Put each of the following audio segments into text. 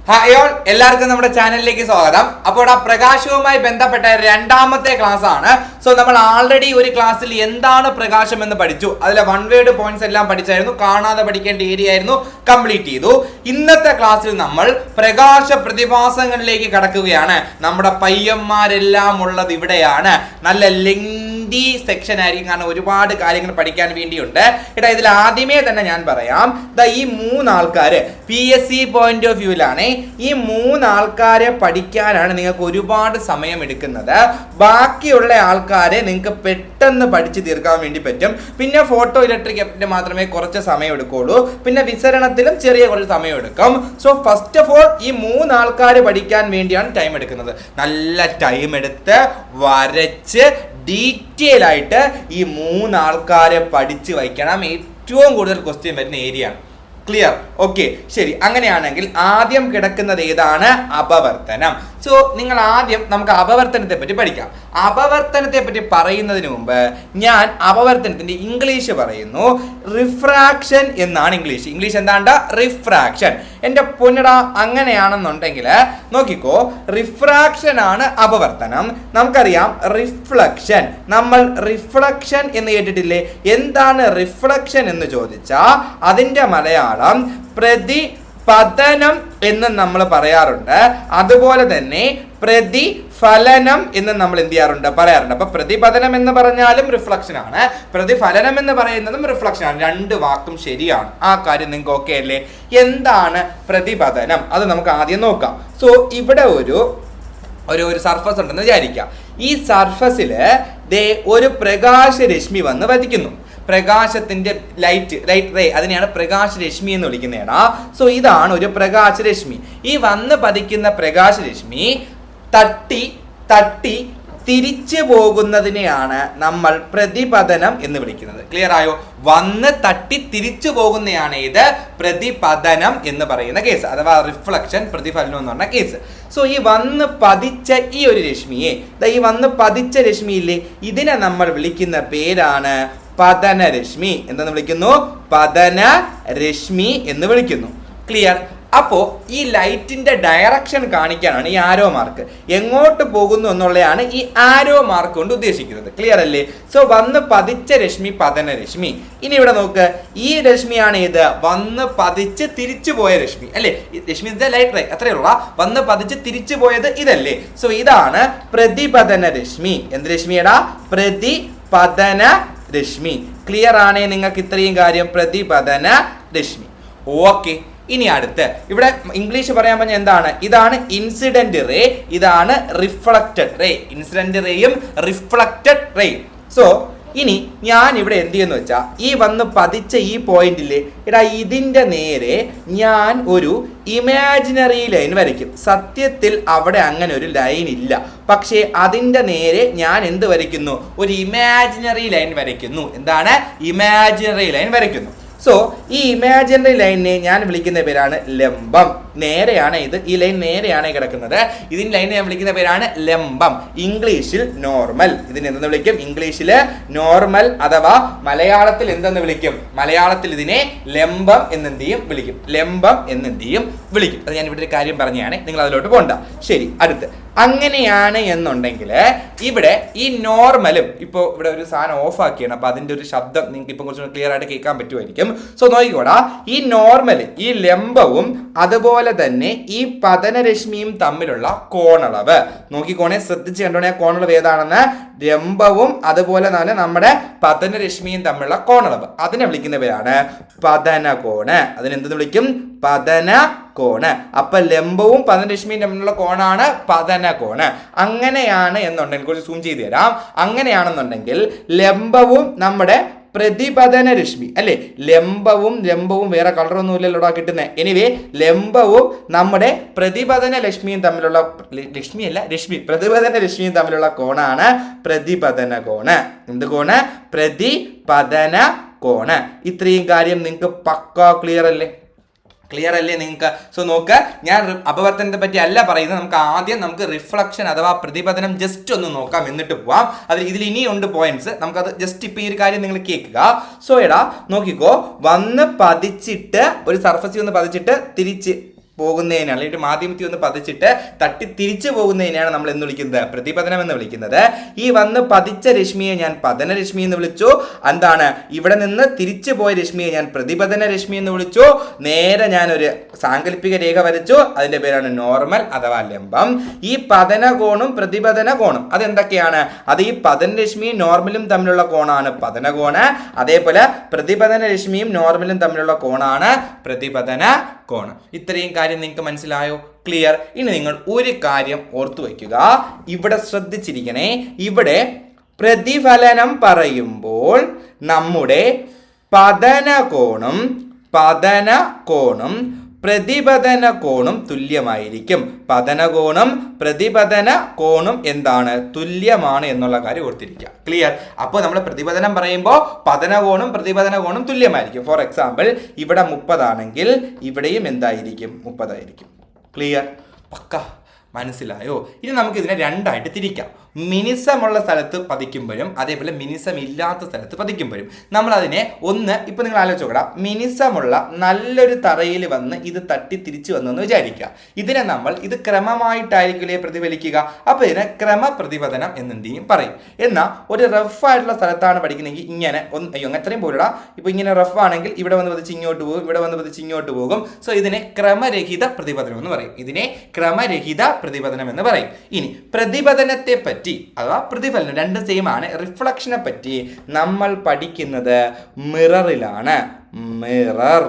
Hi all, എല്ലാവർക്കും നമ്മുടെ ചാനലിലേക്ക് സ്വാഗതം. അപ്പോൾ പ്രകാശവുമായി ബന്ധപ്പെട്ട രണ്ടാമത്തെ ക്ലാസ് ആണ്. സോ നമ്മൾ ആൾറെഡി ഒരു ക്ലാസ്സിൽ എന്താണ് പ്രകാശം എന്ന് പഠിച്ചു. അതിലെ വൺ വേർഡ് പോയിന്റ്സ് എല്ലാം പഠിച്ചായിരുന്നു. കാണാതെ പഠിക്കേണ്ട ഏരിയ ആയിരുന്നു, കംപ്ലീറ്റ് ചെയ്തു. ഇന്നത്തെ ക്ലാസ്സിൽ നമ്മൾ പ്രകാശ പ്രതിഭാസങ്ങളിലേക്ക് കടക്കുകയാണ്. നമ്മുടെ പയ്യന്മാരെല്ലാം ഉള്ളത് ഇവിടെയാണ്. നല്ല ലെങ്തി സെക്ഷൻ ആയിരിക്കും, കാരണം ഒരുപാട് കാര്യങ്ങൾ പഠിക്കാൻ വേണ്ടിയുണ്ട്. എടാ, ഇതിൽ ആദ്യമേ തന്നെ ഞാൻ പറയാം, ഈ മൂന്നാൾക്കാര് PSC പോയിന്റ് ഓഫ് വ്യൂവിലാണ്. ഈ മൂന്നാൾക്കാരെ പഠിക്കാനാണ് നിങ്ങൾക്ക് ഒരുപാട് സമയം എടുക്കുന്നത്. ബാക്കിയുള്ള ആൾക്കാരെ നിങ്ങൾക്ക് പെട്ടെന്ന് പഠിച്ചു തീർക്കാൻ വേണ്ടി പറ്റും. പിന്നെ ഫോട്ടോ ഇലക്ട്രിക് എഫക്റ്റ് മാത്രമേ കുറച്ച് സമയം എടുക്കുള്ളൂ. പിന്നെ വിസരണത്തിലും ചെറിയ കുറച്ച് സമയം എടുക്കും. സോ ഫസ്റ്റ് ഓഫ് ഓൾ ഈ മൂന്നാൾക്കാർ പഠിക്കാൻ വേണ്ടിയാണ് ടൈം എടുക്കുന്നത്. നല്ല ടൈം എടുത്ത് വരച്ച് ഡീറ്റെയിൽ ആയിട്ട് ഈ മൂന്നാൾക്കാരെ പഠിച്ച് വയ്ക്കണം. ഏറ്റവും കൂടുതൽ ക്വസ്റ്റ്യൻ വരുന്ന ഏരിയ ആണ്. ക്ലിയർ? ഓക്കെ, ശരി. അങ്ങനെയാണെങ്കിൽ ആദ്യം കിടക്കുന്നത് ഏതാണ്? അപവർത്തനം. സോ നിങ്ങൾ ആദ്യം നമുക്ക് അപവർത്തനത്തെ പറ്റി പഠിക്കാം. അപവർത്തനത്തെ പറ്റി പറയുന്നതിന് മുമ്പ് ഞാൻ അപവർത്തനത്തിന്റെ ഇംഗ്ലീഷ് പറയുന്നു. റിഫ്രാക്ഷൻ എന്നാണ് ഇംഗ്ലീഷ്. ഇംഗ്ലീഷ് എന്താണ്ട്? റിഫ്രാക്ഷൻ. എൻ്റെ പൊന്നട, അങ്ങനെയാണെന്നുണ്ടെങ്കിൽ നോക്കിക്കോ, റിഫ്രാക്ഷൻ ആണ് അപവർത്തനം. നമുക്കറിയാം റിഫ്ലക്ഷൻ. നമ്മൾ റിഫ്ലക്ഷൻ എന്ന് കേട്ടിട്ടില്ലേ? എന്താണ് റിഫ്ലക്ഷൻ എന്ന് ചോദിച്ചാൽ അതിൻ്റെ മലയാളം പ്രതിപതനം എന്ന് നമ്മൾ പറയാറുണ്ട്. അതുപോലെ തന്നെ പ്രതിഫലനം എന്ന് നമ്മൾ എന്ത് ചെയ്യാറുണ്ട്? പറയാറുണ്ട്. അപ്പൊ പ്രതിപതനം എന്ന് പറഞ്ഞാലും റിഫ്ലക്ഷൻ ആണ്, പ്രതിഫലനം എന്ന് പറയുന്നതും റിഫ്ലക്ഷൻ ആണ്. രണ്ട് വാക്കും ശരിയാണ്. ആ കാര്യം നിങ്ങൾക്ക് ഓക്കെ അല്ലേ? എന്താണ് പ്രതിപതനം? അത് നമുക്ക് ആദ്യം നോക്കാം. സോ ഇവിടെ ഒരു സർഫസ് ഉണ്ടെന്ന് വിചാരിക്കാം. ഈ സർഫസിൽ ഒരു പ്രകാശരശ്മി വന്ന് പതിക്കുന്നു. പ്രകാശത്തിന്റെ ലൈറ്റ് റേ, അതിനെയാണ് പ്രകാശരശ്മി എന്ന് വിളിക്കുന്നതാണ്. സോ ഇതാണ് ഒരു പ്രകാശരശ്മി. ഈ വന്ന് പതിക്കുന്ന പ്രകാശരശ്മി തട്ടി തിരിച്ചു പോകുന്നതിനെയാണ് നമ്മൾ പ്രതിപതനം എന്ന് വിളിക്കുന്നത്. ക്ലിയർ ആയോ? വന്ന് തട്ടി തിരിച്ചു പോകുന്നതാണ് ഇത് പ്രതിപതനം എന്ന് പറയുന്ന കേസ്, അഥവാ റിഫ്ലക്ഷൻ, പ്രതിഫലനം എന്ന് പറഞ്ഞ കേസ്. സോ ഈ വന്ന് പതിച്ച ഈ ഒരു രശ്മിയെ, ഈ വന്ന് പതിച്ച രശ്മിയില്ലേ, ഇതിനെ നമ്മൾ വിളിക്കുന്ന പേരാണ് പതനരശ്മി. എന്തെന്ന് വിളിക്കുന്നു? പതനരശ്മി എന്ന് വിളിക്കുന്നു. ക്ലിയർ? അപ്പോൾ ഈ ലൈറ്റിന്റെ ഡയറക്ഷൻ കാണിക്കാനാണ് ഈ ആരോ മാർക്ക്. എങ്ങോട്ട് പോകുന്നു എന്നുള്ളതാണ് ഈ ആരോ മാർക്ക് കൊണ്ട് ഉദ്ദേശിക്കുന്നത്. ക്ലിയർ അല്ലേ? സോ വന്ന് പതിച്ച രശ്മി പതനരശ്മി. ഇനി ഇവിടെ നോക്ക്, ഈ രശ്മിയാണ് ഇത് വന്ന് പതിച്ച് തിരിച്ചു പോയ രശ്മി അല്ലേ? രശ്മി ലൈറ്റ് റേ, അത്രയുള്ള വന്ന് പതിച്ച് തിരിച്ചു പോയത് ഇതല്ലേ? സോ ഇതാണ് പ്രതിപതന രശ്മി. എന്ത് രശ്മിയടാ? പ്രതിപതന രശ്മി. ക്ലിയർ ആണേ നിങ്ങൾക്ക് ഇത്രയും കാര്യം? പ്രതിപതന രശ്മി. ഓക്കെ, ഇനി അടുത്ത് ഇവിടെ ഇംഗ്ലീഷ് പറയാൻ പറഞ്ഞ എന്താണ്? ഇതാണ് ഇൻസിഡന്റ് റേ, ഇതാണ് റിഫ്ലക്റ്റഡ് റേ. ഇൻസിഡന്റ് റേയും റിഫ്ലക്റ്റഡ് റേയും. സോ ഇനി ഞാൻ ഇവിടെ എന്ത് ചെയ്യുന്നു വെച്ചാൽ, ഈ വന്ന് പതിച്ച ഈ പോയിന്റില് ഇതിന്റെ നേരെ ഞാൻ ഒരു ഇമാജിനറി ലൈൻ വരയ്ക്കും. സത്യത്തിൽ അവിടെ അങ്ങനെ ഒരു ലൈൻ ഇല്ല, പക്ഷേ അതിന്റെ നേരെ ഞാൻ എന്ത് വരയ്ക്കുന്നു? ഒരു ഇമാജിനറി ലൈൻ വരയ്ക്കുന്നു. എന്താണ്? ഇമാജിനറി ലൈൻ വരയ്ക്കുന്നു. സോ ഈ ഇമാജിനറി ലൈനിനെ ഞാൻ വിളിക്കുന്ന പേരാണ് ലംബം. നേരെയാണ് ഇത്, ഈ ലൈൻ നേരെയാണ് കിടക്കുന്നത്. ഇതിന് ലൈനെ ഞാൻ വിളിക്കുന്ന പേരാണ് ലംബം. ഇംഗ്ലീഷിൽ നോർമൽ. ഇതിന് എന്തെന്ന് വിളിക്കും? ഇംഗ്ലീഷിൽ നോർമൽ, അഥവാ മലയാളത്തിൽ എന്തെന്ന് വിളിക്കും? മലയാളത്തിൽ ഇതിനെ ലംബം എന്നെന്ത് ചെയ്യും? വിളിക്കും. ലംബം എന്നെന്ത് ചെയ്യും? വിളിക്കും. അത് ഞാൻ ഇവിടെ ഒരു കാര്യം പറഞ്ഞാണ്, നിങ്ങൾ അതിലോട്ട് പോകണ്ട. ശരി, അടുത്ത് അങ്ങനെയാണ് എന്നുണ്ടെങ്കിൽ ഇവിടെ ഈ നോർമലും, ഇപ്പോൾ ഇവിടെ ഒരു സാധനം ഓഫ് ആക്കിയാണ്, അപ്പൊ അതിന്റെ ഒരു ശബ്ദം നിങ്ങൾക്ക് ഇപ്പം കുറച്ചുകൂടി ക്ലിയർ ആയിട്ട് കേൾക്കാൻ പറ്റുമായിരിക്കും. സോ നോക്കിക്കോടാ, ഈ നോർമല്, ഈ ലംബവും അതുപോലെ തന്നെ ഈ പതനരശ്മിയും തമ്മിലുള്ള കോണളവ് നോക്കിക്കോണേ, ശ്രദ്ധിച്ച് കണ്ടോണേ കോണളവ് ഏതാണെന്ന്. ലംബവും അതുപോലെ തന്നെ നമ്മുടെ പതനരശ്മിയും തമ്മിലുള്ള കോണളവ്, അതിനെ വിളിക്കുന്ന പേരാണ് പതനകോണ്. അതിനെന്തെന്ന് വിളിക്കും? പതനകോണ്. അപ്പൊ ലംബവും പതനരശ്മിയും തമ്മിലുള്ള കോണാണ് പതനകോണ്. അങ്ങനെയാണ് എന്നുണ്ടെങ്കിൽ കുറച്ച് സൂം ചെയ്ത് തരാം. അങ്ങനെയാണെന്നുണ്ടെങ്കിൽ ലംബവും നമ്മുടെ പ്രതിപതന രശ്മി അല്ലെ, ലംബവും വേറെ കളറൊന്നും ഇല്ലല്ലോടാ കിട്ടുന്നത്. എനിവേ, ലംബവും നമ്മുടെ പ്രതിപതന രശ്മിയും തമ്മിലുള്ള പ്രതിപതന രശ്മിയും തമ്മിലുള്ള കോണാണ് പ്രതിപതന കോണ്. എന്ത് കോണ്? പ്രതിപതന കോണ്. ഇത്രയും കാര്യം നിങ്ങൾക്ക് പക്കാ ക്ലിയർ അല്ലേ? ക്ലിയർ അല്ലേ നിങ്ങൾക്ക്? സോ നോക്ക്, ഞാൻ അപവർത്തനത്തെ പറ്റി അല്ല പറയുന്നത്. നമുക്ക് റിഫ്ലക്ഷൻ അഥവാ പ്രതിപതനം ജസ്റ്റ് ഒന്ന് നോക്കാം, എന്നിട്ട് പോവാം. ഇതിൽ ഇനിയുണ്ട് പോയിന്റ്സ്, നമുക്കത് ജസ്റ്റ് ഇപ്പൊ ഈ ഒരു കാര്യം നിങ്ങൾ കേൾക്കുക. സോ എടാ നോക്കിക്കോ, വന്ന് പതിച്ചിട്ട് ഒരു സർഫസിൽ വന്ന് പതിച്ചിട്ട് തിരിച്ച് പോകുന്നതിനാണ്, അല്ലെങ്കിൽ മാധ്യമത്തിൽ ഒന്ന് പതിച്ചിട്ട് തട്ടി തിരിച്ചു പോകുന്നതിനാണ് നമ്മൾ എന്ന് വിളിക്കുന്നത്, പ്രതിപതനം എന്ന് വിളിക്കുന്നത്. ഈ വന്ന് പതിച്ച രശ്മിയെ ഞാൻ പതനരശ്മി എന്ന് വിളിച്ചു. എന്താണ്, ഇവിടെ നിന്ന് തിരിച്ചു പോയ രശ്മിയെ ഞാൻ പ്രതിപതന രശ്മി എന്ന് വിളിച്ചു. നേരെ ഞാനൊരു സാങ്കല്പിക രേഖ വരച്ചു, അതിന്റെ പേരാണ് നോർമൽ അഥവാ ലംബം. ഈ പതന കോണും പ്രതിപതന കോണും അതെന്തൊക്കെയാണ്? അത് ഈ പതന രശ്മിയും നോർമലും തമ്മിലുള്ള കോണാണ് പതനകോണ്. അതേപോലെ പ്രതിപതന രശ്മിയും നോർമലും തമ്മിലുള്ള കോണാണ് പ്രതിപതന കോണ്. ഇത്രയും കാര്യം നിങ്ങൾക്ക് മനസ്സിലായോ? ക്ലിയർ. ഇനി നിങ്ങൾ ഒരു കാര്യം ഓർത്തു വയ്ക്കുക, ഇവിടെ ശ്രദ്ധിച്ചിരിക്കണേ. ഇവിടെ പ്രതിഫലനം പറയുമ്പോൾ നമ്മുടെ പതന കോണും പ്രതിപതന കോണും തുല്യമായിരിക്കും. പതനകോണും പ്രതിപതന കോണും എന്താണ്? തുല്യമാണ് എന്നുള്ള കാര്യം ഓർത്തിരിക്കുക. ക്ലിയർ. അപ്പോൾ നമ്മൾ പ്രതിപതനം പറയുമ്പോൾ പതനകോണും പ്രതിപതന കോണും തുല്യമായിരിക്കും. ഫോർ എക്സാമ്പിൾ, ഇവിടെ 30 ആണെങ്കിൽ ഇവിടെയും എന്തായിരിക്കും? 30 ആയിരിക്കും. ക്ലിയർ. പക്ക മനസ്സിലായോ? ഇനി നമുക്ക് ഇതിനെ രണ്ടായിട്ട് തിരിക്കാം. മിനിസമുള്ള സ്ഥലത്ത് പതിക്കുമ്പോഴും അതേപോലെ മിനിസം ഇല്ലാത്ത സ്ഥലത്ത് പതിക്കുമ്പോഴും നമ്മൾ അതിനെ ഒന്ന്, ഇപ്പൊ നിങ്ങൾ ആലോചിച്ച് നോക്കടാ, മിനിസമുള്ള നല്ലൊരു തറയിൽ വന്ന് ഇത് തട്ടി തിരിച്ചു വന്നെന്ന് വിചാരിക്കുക. ഇതിനെ നമ്മൾ ഇത് ക്രമമായിട്ടായിരിക്കില്ലേ പ്രതിഫലിക്കുക. അപ്പൊ ഇതിനെ ക്രമപ്രതിപതനം എന്നെന്തെയും പറയും. എന്നാൽ ഒരു റഫ് ആയിട്ടുള്ള സ്ഥലത്താണ് പഠിക്കുന്നതെങ്കിൽ ഇങ്ങനെ അത്രയും പോലെടാ, ഇപ്പൊ ഇങ്ങനെ റഫ് ആണെങ്കിൽ ഇവിടെ വന്ന് പതിച്ച് ഇങ്ങോട്ട് പോകും, ഇവിടെ വന്ന് പതിച്ച് ഇങ്ങോട്ട് പോകും. സോ ഇതിനെ ക്രമരഹിത പ്രതിപതനം എന്ന് പറയും. ഇതിനെ ക്രമരഹിത പ്രതിപതനം എന്ന് പറയും. ഇനി പ്രതിപതനത്തെ പറ്റി അഥവാ പ്രതിഫലനം രണ്ട് സെയിം ആണ്. റിഫ്ലക്ഷനെ പറ്റി നമ്മൾ പഠിക്കുന്നത് മിററിലാണ്. മിറർ.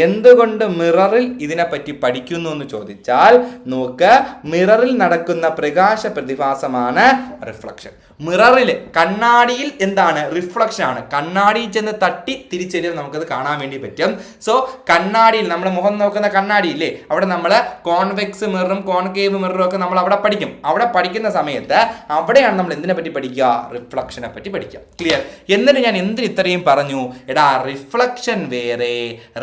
എന്തുകൊണ്ട് മിററിൽ ഇതിനെപ്പറ്റി പഠിക്കുന്നു എന്ന് ചോദിച്ചാൽ, നോക്ക്, മിററിൽ നടക്കുന്ന പ്രകാശ പ്രതിഭാസമാണ് റിഫ്ലക്ഷൻ. മിററിൽ, കണ്ണാടിയിൽ എന്താണ്? റിഫ്ലക്ഷൻ ആണ്. കണ്ണാടിയിൽ ചെന്ന് തട്ടി തിരിച്ചെല്ലാം നമുക്കത് കാണാൻ വേണ്ടി പറ്റും. സോ കണ്ണാടിയിൽ, നമ്മൾ മുഖം നോക്കുന്ന കണ്ണാടിയില്ലേ, അവിടെ നമ്മൾ കോൺവെക്സ് മിററും കോൺകേവ് മിററും ഒക്കെ നമ്മൾ അവിടെ പഠിക്കും. അവിടെ പഠിക്കുന്ന സമയത്ത് അവിടെയാണ് നമ്മൾ എന്തിനെ പറ്റി പഠിക്കുക? റിഫ്ലക്ഷനെ പറ്റി പഠിക്കുക. ക്ലിയർ. എന്നിട്ട് ഞാൻ എന്തിന് ഇത്രയും പറഞ്ഞു? എടാ, റിഫ്ലക്ഷൻ വേറെ,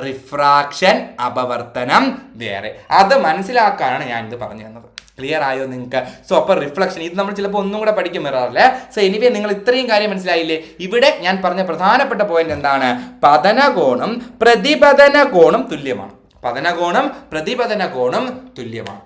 റിഫ്രാക്ഷൻ അപവർത്തനം വേറെ. അത് മനസ്സിലാക്കാനാണ് ഞാൻ ഇത് പറഞ്ഞു തന്നത്. ക്ലിയർ ആയോ നിങ്ങൾക്ക്? സോ അപ്പോൾ റിഫ്ലക്ഷൻ ഇത് നമ്മൾ ചിലപ്പോൾ ഒന്നും കൂടെ പഠിക്കും മിററില്. സോ എനിവേ നിങ്ങൾ ഇത്രയും കാര്യം മനസ്സിലായില്ലേ? ഇവിടെ ഞാൻ പറഞ്ഞ പ്രധാനപ്പെട്ട പോയിന്റ് എന്താണ്? പതനകോണും പ്രതിപതന കോണും തുല്യമാണ്. പതനകോണും പ്രതിപതന കോണും തുല്യമാണ്.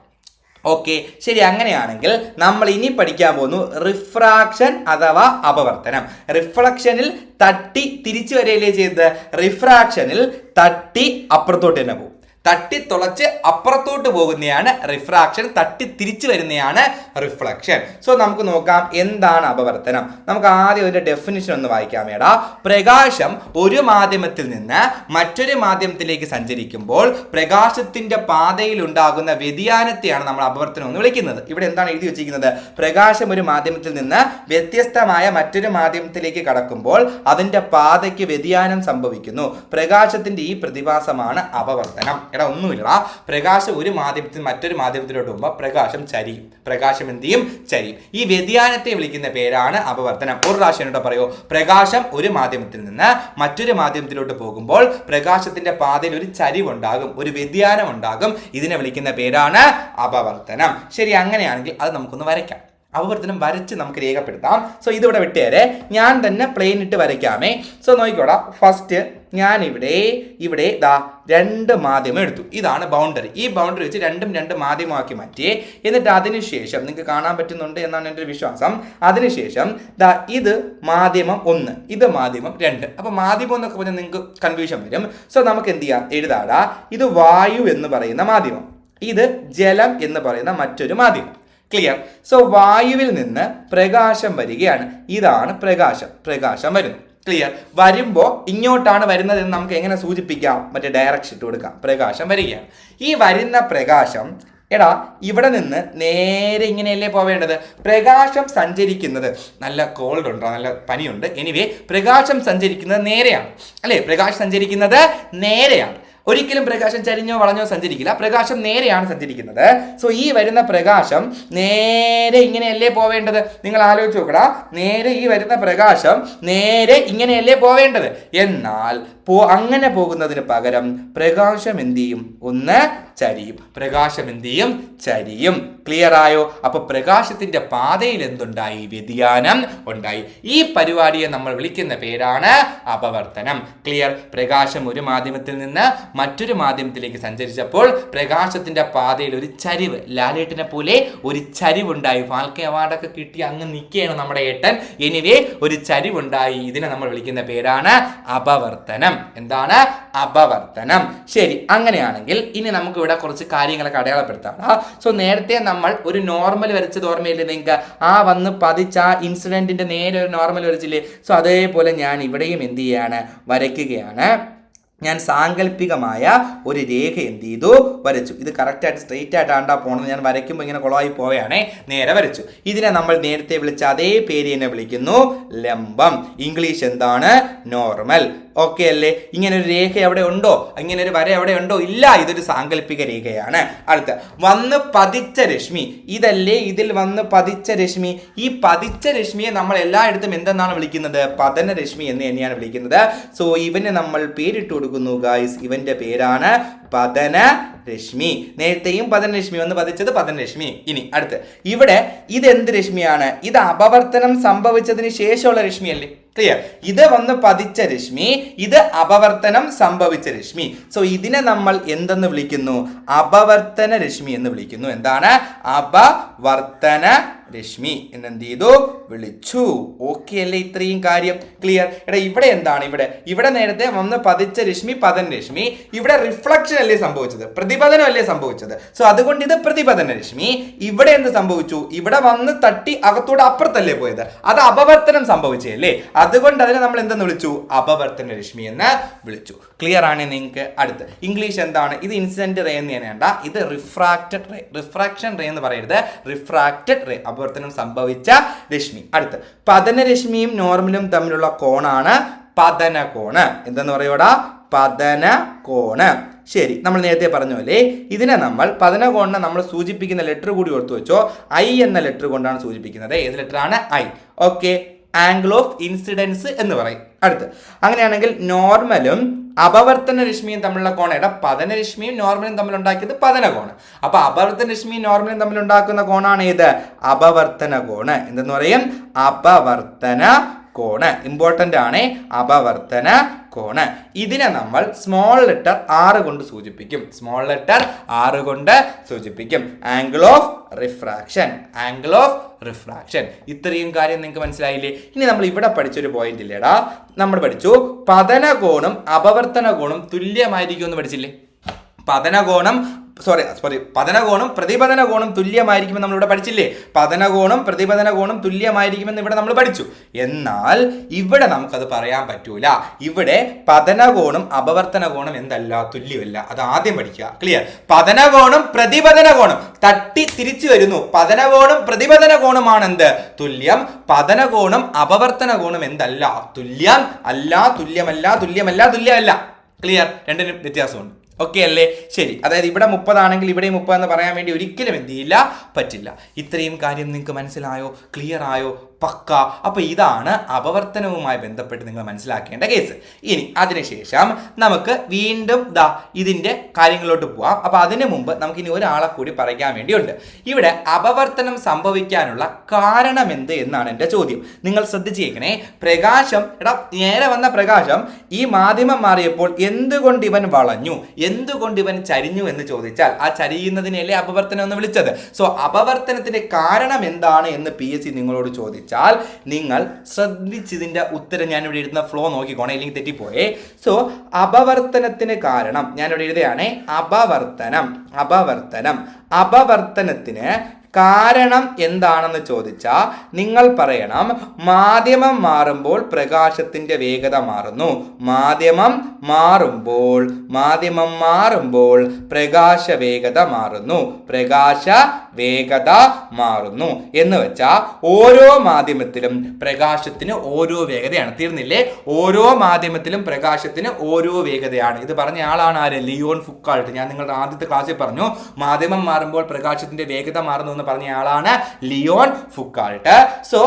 ഓക്കെ, ശരി. അങ്ങനെയാണെങ്കിൽ നമ്മൾ ഇനി പഠിക്കാൻ പോകുന്നു റിഫ്രാക്ഷൻ അഥവാ അപവർത്തനം. റിഫ്ലക്ഷനിൽ തട്ടി തിരിച്ചു വരികയല്ലേ ചെയ്തത്? റിഫ്രാക്ഷനിൽ തട്ടി അപ്പുറത്തോട്ട് തന്നെ പോകും. തട്ടി തുളച്ച് അപ്പുറത്തോട്ട് പോകുന്നതാണ് റിഫ്രാക്ഷൻ, തട്ടി തിരിച്ചു വരുന്നതാണ് റിഫ്ലക്ഷൻ. സോ നമുക്ക് നോക്കാം എന്താണ് അപവർത്തനം. നമുക്ക് ആദ്യം അതിന്റെ ഡെഫിനിഷൻ ഒന്ന് വായിക്കാം. ഏടാ, പ്രകാശം ഒരു മാധ്യമത്തിൽ നിന്ന് മറ്റൊരു മാധ്യമത്തിലേക്ക് സഞ്ചരിക്കുമ്പോൾ പ്രകാശത്തിന്റെ പാതയിൽ ഉണ്ടാകുന്ന വ്യതിയാനത്തെയാണ് നമ്മൾ അപവർത്തനം എന്ന് വിളിക്കുന്നത്. ഇവിടെ എന്താണ് എഴുതി വെച്ചിരിക്കുന്നത്? പ്രകാശം ഒരു മാധ്യമത്തിൽ നിന്ന് വ്യത്യസ്തമായ മറ്റൊരു മാധ്യമത്തിലേക്ക് കടക്കുമ്പോൾ അതിന്റെ പാതയ്ക്ക് വ്യതിയാനം സംഭവിക്കുന്നു. പ്രകാശത്തിന്റെ ഈ പ്രതിഭാസമാണ് അപവർത്തനം. എടാ, ഒന്നുമില്ലടാ, പ്രകാശം ഒരു മാധ്യമത്തിൽ മറ്റൊരു മാധ്യമത്തിലോട്ട് പോകുമ്പോൾ പ്രകാശം ചരിയും. പ്രകാശം എന്ത് ചെയ്യും? ചരിയും. ഈ വ്യതിയാനത്തെ വിളിക്കുന്ന പേരാണ് അപവർത്തനം. ഒരു പ്രാവശ്യം എന്നോട് പറയോ, പ്രകാശം ഒരു മാധ്യമത്തിൽ നിന്ന് മറ്റൊരു മാധ്യമത്തിലോട്ട് പോകുമ്പോൾ പ്രകാശത്തിന്റെ പാതയിൽ ഒരു ചരിവുണ്ടാകും, ഒരു വ്യതിയാനം ഉണ്ടാകും. ഇതിനെ വിളിക്കുന്ന പേരാണ് അപവർത്തനം. ശരി, അങ്ങനെയാണെങ്കിൽ അത് നമുക്കൊന്ന് വരയ്ക്കാം. അപവർത്തനം വരച്ച് നമുക്ക് രേഖപ്പെടുത്താം. സോ ഇതിവിടെ വിട്ടേരെ, ഞാൻ തന്നെ പ്ലെയിൻ ഇട്ട് വരയ്ക്കാമേ. സോ നോക്കിക്കോടാ, ഫസ്റ്റ് ഞാൻ ഇവിടെ ദാ രണ്ട് മാധ്യമം എടുത്തു. ഇതാണ് ബൗണ്ടറി. ഈ ബൗണ്ടറി വെച്ച് രണ്ട് മാധ്യമമാക്കി മാറ്റിയേ. എന്നിട്ട് അതിനുശേഷം നിങ്ങൾക്ക് കാണാൻ പറ്റുന്നുണ്ട് എന്നാണ് എൻ്റെ ഒരു വിശ്വാസം. അതിനുശേഷം ദാ ഇത് മാധ്യമം 1, ഇത് മാധ്യമം 2. അപ്പൊ മാധ്യമം എന്നൊക്കെ പറഞ്ഞാൽ നിങ്ങൾക്ക് കൺഫ്യൂഷൻ വരും. സോ നമുക്ക് എന്ത് ചെയ്യാം? എഴുതാടാ, ഇത് വായു എന്ന് പറയുന്ന മാധ്യമം, ഇത് ജലം എന്ന് പറയുന്ന മറ്റൊരു മാധ്യമം. ക്ലിയർ. സോ വായുവിൽ നിന്ന് പ്രകാശം വരികയാണ്. ഇതാണ് പ്രകാശം വരുന്നു. ക്ലിയർ. വരുമ്പോൾ ഇങ്ങോട്ടാണ് വരുന്നത് എന്ന് നമുക്ക് എങ്ങനെ സൂചിപ്പിക്കാം? മറ്റേ ഡയറക്ഷൻ ഇട്ട് കൊടുക്കാം. പ്രകാശം വരികയാണ്. ഈ വരുന്ന പ്രകാശം എടാ ഇവിടെ നിന്ന് നേരെ ഇങ്ങനെയല്ലേ പോവേണ്ടത്? പ്രകാശം സഞ്ചരിക്കുന്നത്, നല്ല കോൾഡ് ഉണ്ടോ, നല്ല പനിയുണ്ട്, എനിവേ പ്രകാശം സഞ്ചരിക്കുന്നത് നേരെയാണ് അല്ലേ? പ്രകാശം സഞ്ചരിക്കുന്നത് നേരെയാണ്. ഒരിക്കലും പ്രകാശം ചരിഞ്ഞോ വളഞ്ഞോ സഞ്ചരിക്കില്ല. പ്രകാശം നേരെയാണ് സഞ്ചരിക്കുന്നത്. സോ ഈ വരുന്ന പ്രകാശം നേരെ ഇങ്ങനെയല്ലേ പോവേണ്ടത്? നിങ്ങൾ ആലോചിച്ച് നോക്കടാ, നേരെ ഈ വരുന്ന പ്രകാശം നേരെ ഇങ്ങനെയല്ലേ പോവേണ്ടത്? എന്നാൽ അങ്ങനെ പോകുന്നതിന് പകരം പ്രകാശം എന്ത് ചെയ്യും? ഒന്ന് ചരിയും. പ്രകാശം എന്ത് ചെയ്യും? ചരിയും. ക്ലിയർ ആയോ? അപ്പൊ പ്രകാശത്തിന്റെ പാതയിൽ എന്തുണ്ടായി? വ്യതിയാനം ഉണ്ടായി. ഈ പരിപാടിയെ നമ്മൾ വിളിക്കുന്ന പേരാണ് അപവർത്തനം. ക്ലിയർ. പ്രകാശം ഒരു മാധ്യമത്തിൽ നിന്ന് മറ്റൊരു മാധ്യമത്തിലേക്ക് സഞ്ചരിച്ചപ്പോൾ പ്രകാശത്തിന്റെ പാതയിൽ ഒരു ചരിവ്, ലാലേട്ടനെ പോലെ ഒരു ചരിവുണ്ടായി. ഫാൽക്കെ അവാർഡൊക്കെ കിട്ടി അങ്ങ് നിൽക്കുകയാണ് നമ്മുടെ ഏട്ടൻ. എനിവേ ഒരു ചരിവുണ്ടായി. ഇതിനെ നമ്മൾ വിളിക്കുന്ന പേരാണ് അപവർത്തനം. എന്താണ്? അപവർത്തനം. ശരി, അങ്ങനെയാണെങ്കിൽ ഇനി നമുക്ക് ഇവിടെ കുറച്ച് കാര്യങ്ങളൊക്കെ അടയാളപ്പെടുത്താം. സോ നേരത്തെ നമ്മൾ ഒരു നോർമൽ വരച്ചത് ഓർമ്മയില്ലേ നിങ്ങൾക്ക്? ആ വന്ന് പതിച്ച ആ ഇൻസിഡന്റിന്റെ നേരെ ഒരു നോർമൽ വരച്ചില്ലേ? സോ അതേപോലെ ഞാൻ ഇവിടെയും എന്ത് ചെയ്യാണ്? വരയ്ക്കുകയാണ്. ഞാൻ സാങ്കല്പികമായ ഒരു രേഖ എന്ത് ചെയ്തു? വരച്ചു. ഇത് കറക്റ്റായിട്ട് സ്ട്രെയിറ്റ് ആയിട്ടാണ്ടാ പോണത്. ഞാൻ വരയ്ക്കുമ്പോൾ ഇങ്ങനെ കുളമായി പോവുകയാണേ. നേരെ വരച്ചു. ഇതിനെ നമ്മൾ നേരത്തെ വിളിച്ച അതേ പേര് തന്നെ വിളിക്കുന്നു ലംബം. ഇംഗ്ലീഷ് എന്താണ്? നോർമൽ. ഓക്കെ അല്ലേ? ഇങ്ങനെ ഒരു രേഖ അവിടെ ഉണ്ടോ? ഇങ്ങനെ ഒരു വര അവിടെ ഉണ്ടോ? ഇല്ല. ഇതൊരു സാങ്കല്പിക രേഖയാണ്. അടുത്ത വന്ന് പതിച്ച രശ്മി. ഇതല്ലേ ഇതിൽ വന്ന് പതിച്ച രശ്മി? ഈ പതിച്ച രശ്മിയെ നമ്മൾ എല്ലായിടത്തും എന്തെന്നാണ് വിളിക്കുന്നത്? പതന രശ്മി എന്ന് തന്നെയാണ് വിളിക്കുന്നത്. സോ ഇവന് നമ്മൾ പേരിട്ട് കൊടുക്കുന്നു ഗായ്സ്. ഇവന്റെ പേരാണ് പതന രശ്മി. നേരത്തെയും പതന രശ്മി വന്ന് പതിച്ചത് പതന രശ്മി. ഇനി അടുത്ത് ഇവിടെ ഇതെന്ത് രശ്മിയാണ്? ഇത് അപവർത്തനം സംഭവിച്ചതിന് ശേഷമുള്ള രശ്മി അല്ലേ? ക്ലിയർ? ഇത് വന്ന് പതിച്ച രശ്മി, ഇത് അപവർത്തനം സംഭവിച്ച രശ്മി. സോ ഇതിനെ നമ്മൾ എന്തെന്ന് വിളിക്കുന്നു? അപവർത്തന രശ്മി എന്ന് വിളിക്കുന്നു. എന്താണ്? അപവർത്തന രശ്മി എന്നെന്ത് ചെയ്തു? വിളിച്ചു. ഓക്കെ അല്ലേ? ഇത്രയും കാര്യം ക്ലിയർ? എടാ ഇവിടെ എന്താണ്? ഇവിടെ നേരത്തെ വന്ന് പതിച്ച രശ്മി പതന രശ്മി. ഇവിടെ റിഫ്ലക്ഷൻ അല്ലേ സംഭവിച്ചത്? പ്രതിപതനം അല്ലേ സംഭവിച്ചത്? സോ അതുകൊണ്ട് ഇത് പ്രതിപതന രശ്മി. ഇവിടെ എന്ത് സംഭവിച്ചു? ഇവിടെ വന്ന് തട്ടി അകത്തൂടെ അപ്പുറത്തല്ലേ പോയത്? അത് അപവർത്തനം സംഭവിച്ചല്ലേ? അതുകൊണ്ട് അതിനെ നമ്മൾ എന്തെന്ന് വിളിച്ചു? അപവർത്തന രശ്മി എന്ന് വിളിച്ചു. ക്ലിയർ ആണ് നിങ്ങൾക്ക്? അടുത്ത് ഇംഗ്ലീഷ് എന്താണ്? ഇത് ഇൻസിഡന്റ് റേ എന്ന് തന്നെയാണ്ട. ഇത് റിഫ്രാക്റ്റഡ് റേ. റിഫ്രാക്ഷൻ റേ എന്ന് പറയരുത്, റിഫ്രാക്റ്റഡ് റേ. അപവർത്തനം സംഭവിച്ച രശ്മി. അടുത്ത് പതന രശ്മിയും നോർമലും തമ്മിലുള്ള കോണാണ് പതന കോണ്. എന്തെന്ന് പറയൂടാ? പതന കോണ്. ശരി, നമ്മൾ നേരത്തെ പറഞ്ഞു അല്ലേ? ഇതിനെ നമ്മൾ പതന കോണിനെ നമ്മൾ സൂചിപ്പിക്കുന്ന ലെറ്റർ കൂടി ഓർത്തു വെച്ചോ. ഐ എന്ന ലെറ്റർ കൊണ്ടാണ് സൂചിപ്പിക്കുന്നത്. ഏത് ലെറ്റർ ആണ്? I. Okay, angle of incidence എന്ന് പറയും. അടുത്ത് അങ്ങനെയാണെങ്കിൽ നോർമലും അപവർത്തന രശ്മിയും തമ്മിലുള്ള കോണയുടെ പതന രശ്മിയും നോർമലും തമ്മിൽ ഉണ്ടാക്കിയത് പതന കോണ്. അപ്പൊ അപവർത്തന രശ്മിയും നോർമലും തമ്മിൽ ഉണ്ടാക്കുന്ന കോണാണ് ഏത്? അപവർത്തന കോണ്. എന്തെന്ന് പറയും? അപവർത്തന കോണ്. ഇമ്പോർട്ടന്റ് ആണ് അപവർത്തന കോണ്. ഇതിനെ നമ്മൾ സ്മോൾ ലെറ്റർ R കൊണ്ട് സൂചിപ്പിക്കും. സ്മോൾ ലെറ്റർ R കൊണ്ട് സൂചിപ്പിക്കും. Angle of refraction. Angle of refraction. ഇത്രയും കാര്യം നിങ്ങൾക്ക് മനസ്സിലായില്ലേ? ഇനി നമ്മൾ ഇവിടെ പഠിച്ചൊരു പോയിന്റ് ഇല്ലേടാ? നമ്മൾ പഠിച്ചു പതന കോണും അപവർത്തന കോണും തുല്യമായിരിക്കും എന്ന് പഠിച്ചില്ലേ? പതനകോണും പ്രതിപതന കോണും തുല്യമായിരിക്കുമെന്ന് നമ്മൾ ഇവിടെ പഠിച്ചില്ലേ? പതനകോണും പ്രതിപതന കോണും തുല്യമായിരിക്കുമെന്ന് ഇവിടെ നമ്മൾ പഠിച്ചു. എന്നാൽ ഇവിടെ നമുക്കത് പറയാൻ പറ്റൂല. ഇവിടെ പതനകോണും അപവർത്തന കോണും എന്തല്ല? തുല്യമല്ല. അത് ആദ്യം പഠിക്കുക. ക്ലിയർ? പതനകോണും പ്രതിപതന കോണും തട്ടി തിരിച്ചു വരുന്നു. പതനകോണും പ്രതിപതന കോണുമാണ് എന്ത്? തുല്യം. പതനകോണും അപവർത്തന കോണും എന്തല്ല? തുല്യം അല്ല, തുല്യമല്ല, തുല്യമല്ല, തുല്യമല്ല. ക്ലിയർ? രണ്ടിനും വ്യത്യാസമുണ്ട്. ഓക്കെ അല്ലേ? ശരി, അതായത് ഇവിടെ 30 ആണെങ്കിൽ ഇവിടെ 30 എന്ന് പറയാൻ വേണ്ടി ഒരിക്കലും എന്ത് ചെയ്യില്ല? പറ്റില്ല. ഇത്രയും കാര്യം നിങ്ങൾക്ക് മനസ്സിലായോ? ക്ലിയർ ആയോ? പക്ക. അപ്പൊ ഇതാണ് അപവർത്തനവുമായി ബന്ധപ്പെട്ട് നിങ്ങൾ മനസ്സിലാക്കേണ്ട കേസ്. ഇനി അതിനുശേഷം നമുക്ക് വീണ്ടും ഇതിന്റെ കാര്യങ്ങളിലോട്ട് പോവാം. അപ്പൊ അതിനു മുമ്പ് നമുക്ക് ഇനി ഒരാളെ കൂടി പറയാൻ വേണ്ടിയുണ്ട്. ഇവിടെ അപവർത്തനം സംഭവിക്കാനുള്ള കാരണം എന്ത് എന്നാണ് എൻ്റെ ചോദ്യം. നിങ്ങൾ ശ്രദ്ധിച്ചേക്കണേ. പ്രകാശം നേരെ വന്ന പ്രകാശം ഈ മാധ്യമം മാറിയപ്പോൾ എന്തുകൊണ്ട് ഇവൻ വളഞ്ഞു, എന്തുകൊണ്ട് ഇവൻ ചരിഞ്ഞു എന്ന് ചോദിച്ചാൽ ആ ചരിയുന്നതിനല്ലേ അപവർത്തനം എന്ന് വിളിച്ചത്. സോ അപവർത്തനത്തിന്റെ കാരണം എന്താണ് എന്ന് PSC നിങ്ങളോട് ചോദിച്ചാൽ നിങ്ങൾ ശ്രദ്ധിച്ചതിന്റെ ഉത്തരം ഞാൻ ഇവിടെ എഴുതുന്ന ഫ്ലോ നോക്കിക്കോണേ, ഇല്ലെങ്കിൽ തെറ്റിപ്പോയേ. സോ അപവർത്തനത്തിന് കാരണം ഞാനിവിടെ എഴുതുകയാണേ. അപവർത്തനത്തിന് കാരണം എന്താണെന്ന് ചോദിച്ചാൽ നിങ്ങൾ പറയണം മാധ്യമം മാറുമ്പോൾ പ്രകാശത്തിന്റെ വേഗത മാറുന്നു. മാധ്യമം മാറുമ്പോൾ പ്രകാശ വേഗത മാറുന്നു എന്ന് വെച്ചാൽ ഓരോ മാധ്യമത്തിലും പ്രകാശത്തിന് ഓരോ വേഗതയാണ്. തീർന്നില്ലേ? ഓരോ മാധ്യമത്തിലും പ്രകാശത്തിന് ഓരോ വേഗതയാണ്. ഇത് പറഞ്ഞ ആളാണ് ആര്? Leon Foucault. ഞാൻ നിങ്ങളുടെ ആദ്യത്തെ ക്ലാസ്സിൽ പറഞ്ഞു മാധ്യമം മാറുമ്പോൾ പ്രകാശത്തിന്റെ വേഗത മാറുന്നു എന്ന് പറഞ്ഞ ആളാണ് ലിയോൺ ഫുക്കാൾട്ട്. സോ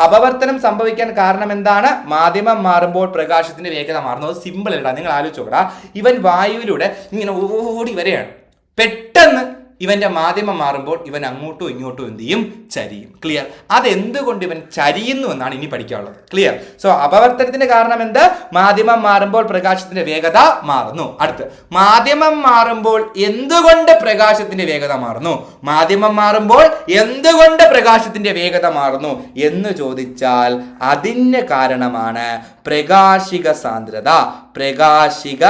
അപവർത്തനം സംഭവിക്കാൻ കാരണം എന്താണ്? മാധ്യമം മാറുമ്പോൾ പ്രകാശത്തിന്റെ വേഗത മാറുന്നത്. സിമ്പിൾ അല്ല, നിങ്ങൾ ആലോചിച്ച് നോക്കടാ. ഇവൻ വായുവിലൂടെ ഇങ്ങനെ ഓടി വരെയാണ്. പെട്ടെന്ന് ഇവന്റെ മാധ്യമം മാറുമ്പോൾ ഇവൻ അങ്ങോട്ടും ഇങ്ങോട്ടും എന്ത് ചെയ്യും? ചരിയും. ക്ലിയർ? അതെന്തുകൊണ്ട് ഇവൻ ചരിയുന്നു എന്നാണ് ഇനി പഠിക്കാനുള്ളത്. ക്ലിയർ? സോ അപവർത്തനത്തിന്റെ കാരണം എന്ത്? മാധ്യമം മാറുമ്പോൾ പ്രകാശത്തിന്റെ വേഗത മാറുന്നു. അടുത്ത്, മാധ്യമം മാറുമ്പോൾ എന്തുകൊണ്ട് പ്രകാശത്തിന്റെ വേഗത മാറുന്നു? മാധ്യമം മാറുമ്പോൾ എന്തുകൊണ്ട് പ്രകാശത്തിന്റെ വേഗത മാറുന്നു എന്ന് ചോദിച്ചാൽ അതിന് കാരണമാണ് പ്രകാശിക സാന്ദ്രത. പ്രകാശിക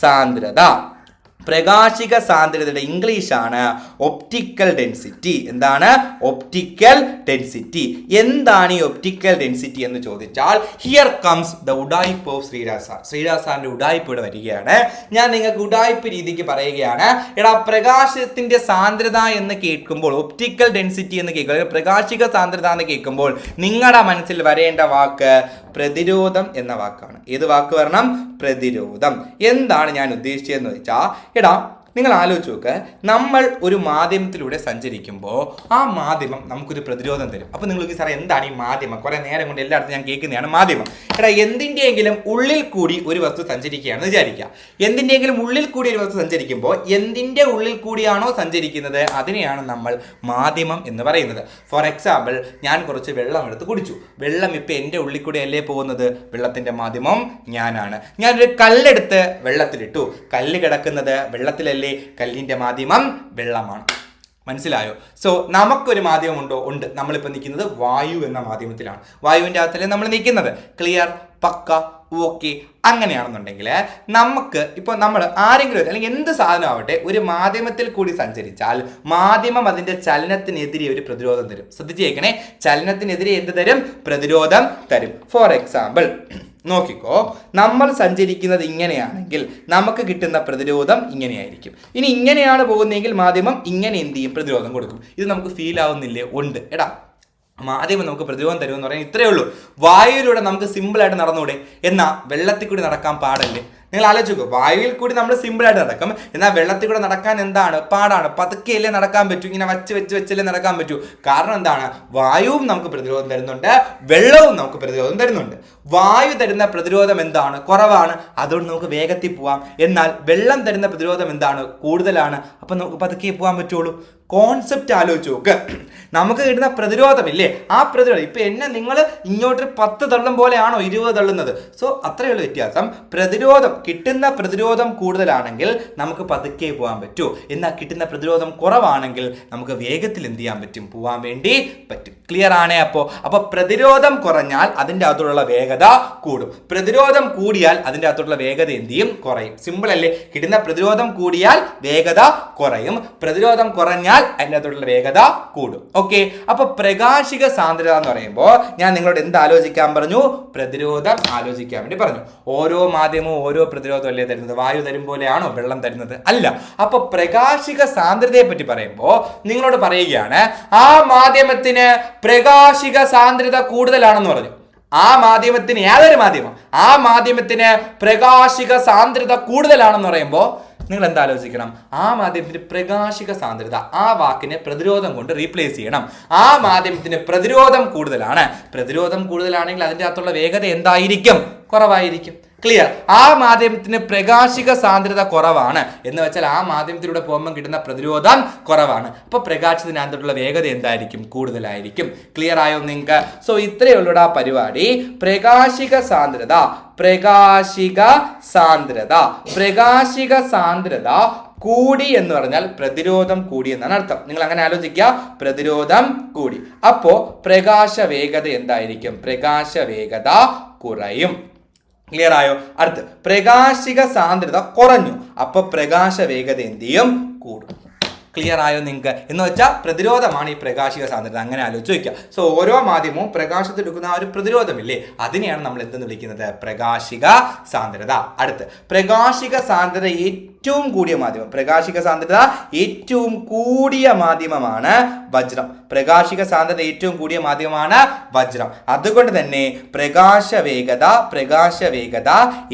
സാന്ദ്രത. പ്രകാശിക സാന്ദ്രതയുടെ ഇംഗ്ലീഷാണ് ഒപ്റ്റിക്കൽ ഡെൻസിറ്റി. എന്താണ്? Optical density. എന്താണ് ഈ ഒപ്റ്റിക്കൽ ഡെൻസിറ്റി എന്ന് ചോദിച്ചാൽ ഹിയർ കംസ് ദ ഉഡായിപ്പ് ഓഫ് ശ്രീരാജ് സാർ. ശ്രീരാജ് സാറിന്റെ ഉഡായിപ്പ് ഇവിടെ വരികയാണ്. ഞാൻ നിങ്ങൾക്ക് ഉഡായിപ്പ് രീതിക്ക് പറയുകയാണ്. എടാ, പ്രകാശത്തിന്റെ സാന്ദ്രത എന്ന് കേൾക്കുമ്പോൾ, ഒപ്റ്റിക്കൽ ഡെൻസിറ്റി എന്ന് കേൾക്കുമ്പോൾ, പ്രകാശിക സാന്ദ്രത എന്ന് കേൾക്കുമ്പോൾ നിങ്ങളുടെ മനസ്സിൽ വരേണ്ട വാക്ക് പ്രതിരോധം എന്ന വാക്കാണ്. ഏത് വാക്ക് വരണം? പ്രതിരോധം. എന്താണ് ഞാൻ ഉദ്ദേശിച്ചതെന്ന് വെച്ചാൽ, എടാ നിങ്ങൾ ആലോചിച്ച് നോക്ക്, നമ്മൾ ഒരു മാധ്യമത്തിലൂടെ സഞ്ചരിക്കുമ്പോൾ ആ മാധ്യമം നമുക്കൊരു പ്രതിരോധം തരും. അപ്പോൾ നിങ്ങൾ സാറേ എന്താണ് ഈ മാധ്യമം? കുറേ നേരം കൊണ്ട് എല്ലായിടത്തും ഞാൻ കേൾക്കുന്നതാണ് മാധ്യമം. എടാ, എന്തിൻ്റെയെങ്കിലും ഉള്ളിൽ കൂടി ഒരു വസ്തു സഞ്ചരിക്കുകയാണെന്ന് വിചാരിക്കുക. എന്തിൻ്റെയെങ്കിലും ഉള്ളിൽ കൂടി ഒരു വസ്തു സഞ്ചരിക്കുമ്പോൾ എന്തിൻ്റെ ഉള്ളിൽ കൂടിയാണോ സഞ്ചരിക്കുന്നത് അതിനെയാണ് നമ്മൾ മാധ്യമം എന്ന് പറയുന്നത്. ഫോർ എക്സാമ്പിൾ, ഞാൻ കുറച്ച് വെള്ളം എടുത്ത് കുടിച്ചു. വെള്ളം ഇപ്പം എൻ്റെ ഉള്ളിൽ കൂടി അല്ലേ പോകുന്നത്? വെള്ളത്തിൻ്റെ മാധ്യമം ഞാനാണ്. ഞാനൊരു കല്ലെടുത്ത് വെള്ളത്തിലിട്ടു. കല്ല് കിടക്കുന്നത് വെള്ളത്തിലല്ലേ? കല്ലിന്റെ മാധ്യമം വെള്ളമാണ്. മനസ്സിലായോ? സോ നമുക്കൊരു മാധ്യമം ഉണ്ടോ? ഉണ്ട്. നമ്മളിപ്പോൾ നിൽക്കുന്നത് വായു എന്ന മാധ്യമത്തിലാണ്. വായുവിൻ്റെ അകത്തല്ലേ നമ്മൾ നിൽക്കുന്നത്. ക്ലിയർ? പക്ക? ഓക്കെ. അങ്ങനെയാണെന്നുണ്ടെങ്കിൽ നമുക്ക് ഇപ്പോൾ നമ്മൾ ആരെങ്കിലും അല്ലെങ്കിൽ എന്ത് സാധനമാവട്ടെ ഒരു മാധ്യമത്തിൽ കൂടി സഞ്ചരിച്ചാൽ മാധ്യമം അതിൻ്റെ ചലനത്തിനെതിരെ ഒരു പ്രതിരോധം തരും. ശ്രദ്ധിച്ചേക്കണേ, ചലനത്തിനെതിരെ എന്ത് തരും? പ്രതിരോധം തരും. ഫോർ എക്സാമ്പിൾ നോക്കിക്കോ, നമ്മൾ സഞ്ചരിക്കുന്നത് ഇങ്ങനെയാണെങ്കിൽ നമുക്ക് കിട്ടുന്ന പ്രതിരോധം ഇങ്ങനെയായിരിക്കും. ഇനി ഇങ്ങനെയാണ് പോകുന്നതെങ്കിൽ മാധ്യമം ഇങ്ങനെ എന്ത് ചെയ്യും? പ്രതിരോധം കൊടുക്കും. ഇത് നമുക്ക് ഫീൽ ആവുന്നില്ലേ? ഉണ്ട്. എടാ, മാധ്യമം നമുക്ക് പ്രതിരോധം തരുമെന്ന് പറയാൻ ഇത്രയേ ഉള്ളൂ. വായുവിലൂടെ നമുക്ക് സിമ്പിളായിട്ട് നടന്നൂടെ? എന്നാൽ വെള്ളത്തിൽ കൂടി നടക്കാൻ പാടല്ലേ? നിങ്ങൾ ആലോചിച്ച് നോക്കുക, വായുവിൽ കൂടി നമ്മൾ സിമ്പിളായിട്ട് നടക്കും. എന്നാൽ വെള്ളത്തിൽ കൂടെ നടക്കാൻ എന്താണ്? പാടാണ്. പതുക്കെയല്ലേ നടക്കാൻ പറ്റൂ. ഇങ്ങനെ വെച്ചല്ലേ നടക്കാൻ പറ്റൂ. കാരണം എന്താണ്? വായുവും നമുക്ക് പ്രതിരോധം തരുന്നുണ്ട്, വെള്ളവും നമുക്ക് പ്രതിരോധം തരുന്നുണ്ട്. വായു തരുന്ന പ്രതിരോധം എന്താണ്? കുറവാണ്. അതുകൊണ്ട് നമുക്ക് വേഗത്തിൽ പോവാം. എന്നാൽ വെള്ളം തരുന്ന പ്രതിരോധം എന്താണ്? കൂടുതലാണ്. അപ്പം നമുക്ക് പതുക്കെ പോകാൻ പറ്റുള്ളൂ. കോൺസെപ്റ്റ് ആലോചിച്ച് നോക്ക്. നമുക്ക് കിട്ടുന്ന പ്രതിരോധമില്ലേ, ആ പ്രതിരോധം ഇപ്പം എന്നെ നിങ്ങൾ ഇങ്ങോട്ടൊരു 10 തള്ളും പോലെയാണോ 20 തള്ളുന്നത്? സോ അത്രയുള്ള വ്യത്യാസം. പ്രതിരോധം, കിട്ടുന്ന പ്രതിരോധം കൂടുതലാണെങ്കിൽ നമുക്ക് പതുക്കെ പോകാൻ പറ്റൂ. എന്നാൽ കിട്ടുന്ന പ്രതിരോധം കുറവാണെങ്കിൽ നമുക്ക് വേഗത്തിൽ എന്ത് ചെയ്യാൻ പറ്റും? പോകാൻ വേണ്ടി പറ്റും. ക്ലിയർ ആണേ? അപ്പോൾ പ്രതിരോധം കുറഞ്ഞാൽ അതിൻ്റെ അകത്തുള്ള വേഗത കൂടും. പ്രതിരോധം കൂടിയാൽ അതിൻ്റെ അകത്തുള്ള വേഗത എന്ത് ചെയ്യും? കുറയും. സിമ്പിൾ അല്ലേ? കിട്ടുന്ന പ്രതിരോധം കൂടിയാൽ വേഗത കുറയും, പ്രതിരോധം കുറഞ്ഞാൽ അതിൻ്റെ അകത്തുള്ള വേഗത കൂടും. ഓക്കെ. അപ്പോൾ പ്രകാശിക സാന്ദ്രത എന്ന് പറയുമ്പോൾ ഞാൻ നിങ്ങളോട് എന്ത് ആലോചിക്കാൻ പറഞ്ഞു? പ്രതിരോധം ആലോചിക്കാൻ വേണ്ടി പറഞ്ഞു. ഓരോ മാധ്യമവും ഓരോ പ്രതിരോധം അല്ലേ തരുന്നത്? വായു തരും പോലെയാണോ വെള്ളം തരുന്നത്? അല്ല. അപ്പോൾ പ്രകാശിക സാന്ദ്രതയെ പറ്റി പറയുമ്പോൾ നിങ്ങളോട് പറയുകയാണ്, ആ മാധ്യമത്തിന് പ്രകാശിക സാന്ദ്രത കൂടുതലാണെന്ന് പറഞ്ഞു. ആ മാധ്യമത്തിന്, ഏതൊരു മാധ്യമം, ആ മാധ്യമത്തിന് പ്രകാശിക സാന്ദ്രത കൂടുതലാണെന്ന് പറയുമ്പോൾ നിങ്ങൾ എന്താ ആലോചിക്കണം? ആ മാധ്യമത്തിന് പ്രകാശിക സാന്ദ്രത, ആ വാക്കിനെ പ്രതിരോധം കൊണ്ട് റീപ്ലേസ് ചെയ്യണം. ആ മാധ്യമത്തിന് പ്രതിരോധം കൂടുതലാണ്. പ്രതിരോധം കൂടുതലാണെങ്കിൽ അതിൻ്റെ അകത്തുള്ള വേഗത എന്തായിരിക്കും? കുറവായിരിക്കും. ക്ലിയർ? ആ മാധ്യമത്തിന് പ്രകാശിക സാന്ദ്രത കുറവാണ് എന്ന് വെച്ചാൽ ആ മാധ്യമത്തിലൂടെ പോകുമ്പോൾ കിട്ടുന്ന പ്രതിരോധം കുറവാണ്. അപ്പോൾ പ്രകാശത്തിനകത്തുള്ള വേഗത എന്തായിരിക്കും? കൂടുതലായിരിക്കും. ക്ലിയർ ആയോ നിങ്ങൾക്ക്? സോ ഇത്രയേ ഉള്ളൂ ആ പരിപാടി. പ്രകാശിക സാന്ദ്രത, പ്രകാശിക സാന്ദ്രത, പ്രകാശിക സാന്ദ്രത കൂടി എന്ന് പറഞ്ഞാൽ പ്രതിരോധം കൂടി എന്നാണ് അർത്ഥം. നിങ്ങൾ അങ്ങനെ ആലോചിക്കുക, പ്രതിരോധം കൂടി. അപ്പോ പ്രകാശ വേഗത എന്തായിരിക്കും? പ്രകാശ വേഗത കുറയും. ക്ലിയർ ആയോ? അടുത്ത്, പ്രകാശിക സാന്ദ്രത കുറഞ്ഞു, അപ്പൊ പ്രകാശ വേഗത എന്ത് ചെയ്യും? കൂടും. ക്ലിയർ ആയോ നിങ്ങൾക്ക്? എന്ന് വെച്ചാൽ പ്രതിരോധമാണ് ഈ പ്രകാശിക സാന്ദ്രത. അങ്ങനെ ആലോചിച്ച് വയ്ക്കുക. സോ ഓരോ മാധ്യമവും പ്രകാശത്തെടുക്കുന്ന ആ ഒരു പ്രതിരോധമില്ലേ, അതിനെയാണ് നമ്മൾ എന്തെന്ന് വിളിക്കുന്നത്? പ്രകാശിക സാന്ദ്രത. അടുത്ത്, പ്രകാശിക സാന്ദ്രത ഏറ്റവും കൂടിയ മാധ്യമം, പ്രകാശിക സാന്ദ്രത ഏറ്റവും കൂടിയ മാധ്യമമാണ് വജ്രം. പ്രകാശിക സാന്ദ്രത ഏറ്റവും കൂടിയ മാധ്യമമാണ് വജ്രം. അതുകൊണ്ട് തന്നെ പ്രകാശ വേഗത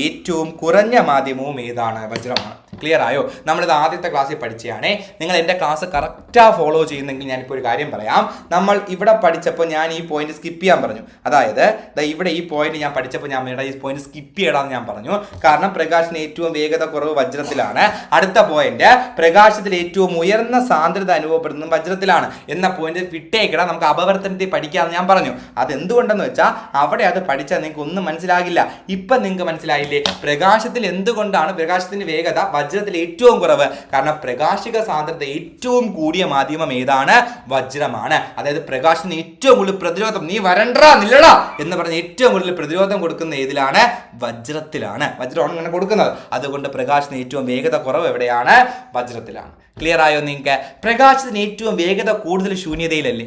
ഏറ്റവും കുറഞ്ഞ മാധ്യമവും ഏതാണ്? വജ്രമാണ്. ക്ലിയർ ആയോ? നമ്മളിത് ആദ്യത്തെ ക്ലാസ്സിൽ പഠിച്ചതാണേ. നിങ്ങൾ എൻ്റെ ക്ലാസ് കറക്റ്റാ ഫോളോ ചെയ്യുന്നെങ്കിൽ ഞാനിപ്പോൾ ഒരു കാര്യം പറയാം. നമ്മൾ ഇവിടെ പഠിച്ചപ്പോൾ ഞാൻ ഈ പോയിന്റ് സ്കിപ്പ് ചെയ്യാൻ പറഞ്ഞു. അതായത് ഇവിടെ ഈ പോയിന്റ് ഞാൻ പഠിച്ചപ്പോൾ ഞാൻ ഈ പോയിന്റ് സ്കിപ്പ് ചെയ്യണമെന്ന് ഞാൻ പറഞ്ഞു. കാരണം പ്രകാശത്തിന് ഏറ്റവും വേഗത കുറവ് വജ്രത്തിലാണ്. അടുത്ത പോയിന്റ് പ്രകാശത്തിൽ ഏറ്റവും ഉയർന്ന സാന്ദ്രത അനുഭവപ്പെടുന്നത് വജ്രത്തിലാണ് എന്ന പോയിന്റ് വിട്ടേക്കിടാം, നമുക്ക് അപവർത്തനത്തിൽ പഠിക്കാമെന്ന് ഞാൻ പറഞ്ഞു. അതെന്തുകൊണ്ടെന്ന് വെച്ചാൽ അവിടെ അത് പഠിച്ചാൽ നിങ്ങൾക്ക് ഒന്നും മനസ്സിലാകില്ല. ഇപ്പം നിങ്ങൾക്ക് മനസ്സിലായില്ലേ പ്രകാശത്തിൽ എന്തുകൊണ്ടാണ് പ്രകാശത്തിന്റെ വേഗത വജ്രത്തിൽ ഏറ്റവും കുറവ്? കാരണം പ്രകാശിക സാന്ദ്രത ഏറ്റവും കൂടിയ മാധ്യമം ഏതാണ്? വജ്രമാണ്. അതായത് പ്രകാശത്തിന് ഏറ്റവും കൂടുതൽ പ്രതിരോധം, നീ വരണ്ടാ നില്ലടാ എന്ന് പറഞ്ഞ് ഏറ്റവും കൂടുതൽ പ്രതിരോധം കൊടുക്കുന്ന ഏതിലാണ്? വജ്രത്തിലാണ്. വജ്രമാണ് ഇങ്ങനെ കൊടുക്കുന്നത്. അതുകൊണ്ട് പ്രകാശത്തിന് ഏറ്റവും വേഗത കുറവ് എവിടെയാണ്? വജ്രത്തിലാണ്. ക്ലിയർ ആയോ നിങ്ങൾക്ക്? പ്രകാശത്തിന് ഏറ്റവും വേഗത കൂടുതൽ ശൂന്യതയിലല്ലേ?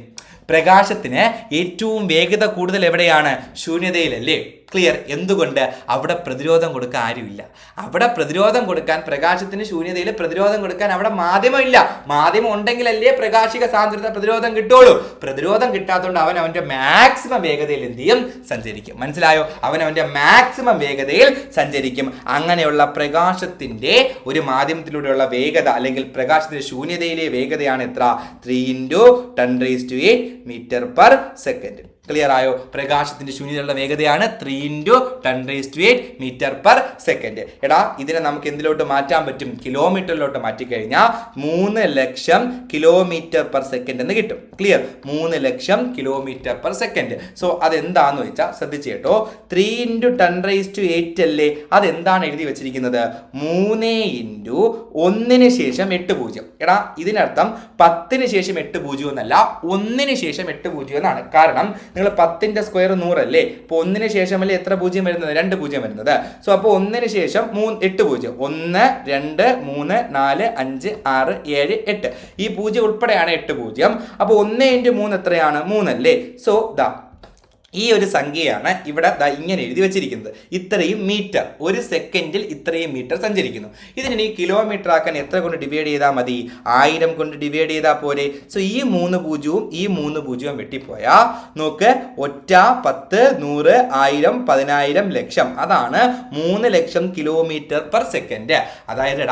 പ്രകാശത്തിന് ഏറ്റവും വേഗത കൂടുതൽ എവിടെയാണ്? ശൂന്യതയിലല്ലേ? ക്ലിയർ. എന്തുകൊണ്ട്? അവിടെ പ്രതിരോധം കൊടുക്കാൻ ആരുമില്ല. അവിടെ പ്രതിരോധം കൊടുക്കാൻ പ്രകാശത്തിന് ശൂന്യതയിൽ പ്രതിരോധം കൊടുക്കാൻ അവിടെ മാധ്യമം ഇല്ല. മാധ്യമം ഉണ്ടെങ്കിലല്ലേ പ്രകാശിക സാന്ദ്രത പ്രതിരോധം കിട്ടുള്ളൂ. പ്രതിരോധം കിട്ടാത്തതുകൊണ്ട് അവൻ അവന്റെ മാക്സിമം വേഗതയിൽ എന്ത് ചെയ്യും? സഞ്ചരിക്കും. മനസ്സിലായോ? അവൻ അവന്റെ മാക്സിമം വേഗതയിൽ സഞ്ചരിക്കും. അങ്ങനെയുള്ള പ്രകാശത്തിന്റെ ഒരു മാധ്യമത്തിലൂടെയുള്ള വേഗത അല്ലെങ്കിൽ പ്രകാശത്തിന്റെ ശൂന്യതയിലെ വേഗതയാണ് എത്ര? 3 × 10⁸ മീറ്റർ/സെക്കൻഡ്. ക്ലിയർ ആയോ? പ്രകാശത്തിന്റെ ശൂന്യതയുള്ള വേഗതയാണ് 3 × 10⁸ മീറ്റർ/സെക്കൻഡ്. എടാ ഇതിനെ നമുക്ക് എന്തിലോട്ട് മാറ്റാൻ പറ്റും? കിലോമീറ്ററിലോട്ട് മാറ്റിക്കഴിഞ്ഞാൽ 3 ലക്ഷം km/s എന്ന് കിട്ടും. ക്ലിയർ? 3 ലക്ഷം km/s. സോ അതെന്താന്ന് വെച്ചാൽ ശ്രദ്ധിച്ചു കേട്ടോ. 3 × 10⁸ അല്ലേ? അതെന്താണ് എഴുതി വെച്ചിരിക്കുന്നത്? 3 × 1 ശേഷം 8 0. എടാ ഇതിനർത്ഥം 10 ശേഷം 8 0 എന്നല്ല, 1 ശേഷം 8 0 എന്നാണ്. കാരണം നിങ്ങൾ 10ന്റെ സ്ക്വയർ 100 അല്ലേ? അപ്പോൾ 1 ശേഷമല്ലേ എത്ര 0 വരുന്നത്? 2 0 വരുന്നത്. സോ അപ്പോൾ 1 ശേഷം 8 0. 1 2 3 4 5 6 7 8 ഈ 0 ഉൾപ്പെടെയാണ് 8 0. അപ്പോൾ 1 × 3 എത്രയാണ്? 3 അല്ലേ? സോ ഈ ഒരു സംഖ്യയാണ് ഇവിടെ ഇങ്ങനെ എഴുതി വെച്ചിരിക്കുന്നത്. ഇത്രയും മീറ്റർ, ഒരു സെക്കൻഡിൽ ഇത്രയും മീറ്റർ സഞ്ചരിക്കുന്നു. ഇതിന് ഈ കിലോമീറ്റർ ആക്കാൻ എത്ര കൊണ്ട് ഡിവൈഡ് ചെയ്താൽ മതി? 1000 കൊണ്ട് ഡിവൈഡ് ചെയ്താൽ പോരെ? സോ ഈ 3 0-ഉം ഈ 3 0-ഉം വെട്ടിപ്പോയാ നോക്ക്, 1 10 100 1000 10000 ലക്ഷം. അതാണ് 3 ലക്ഷം km/s. അതായത്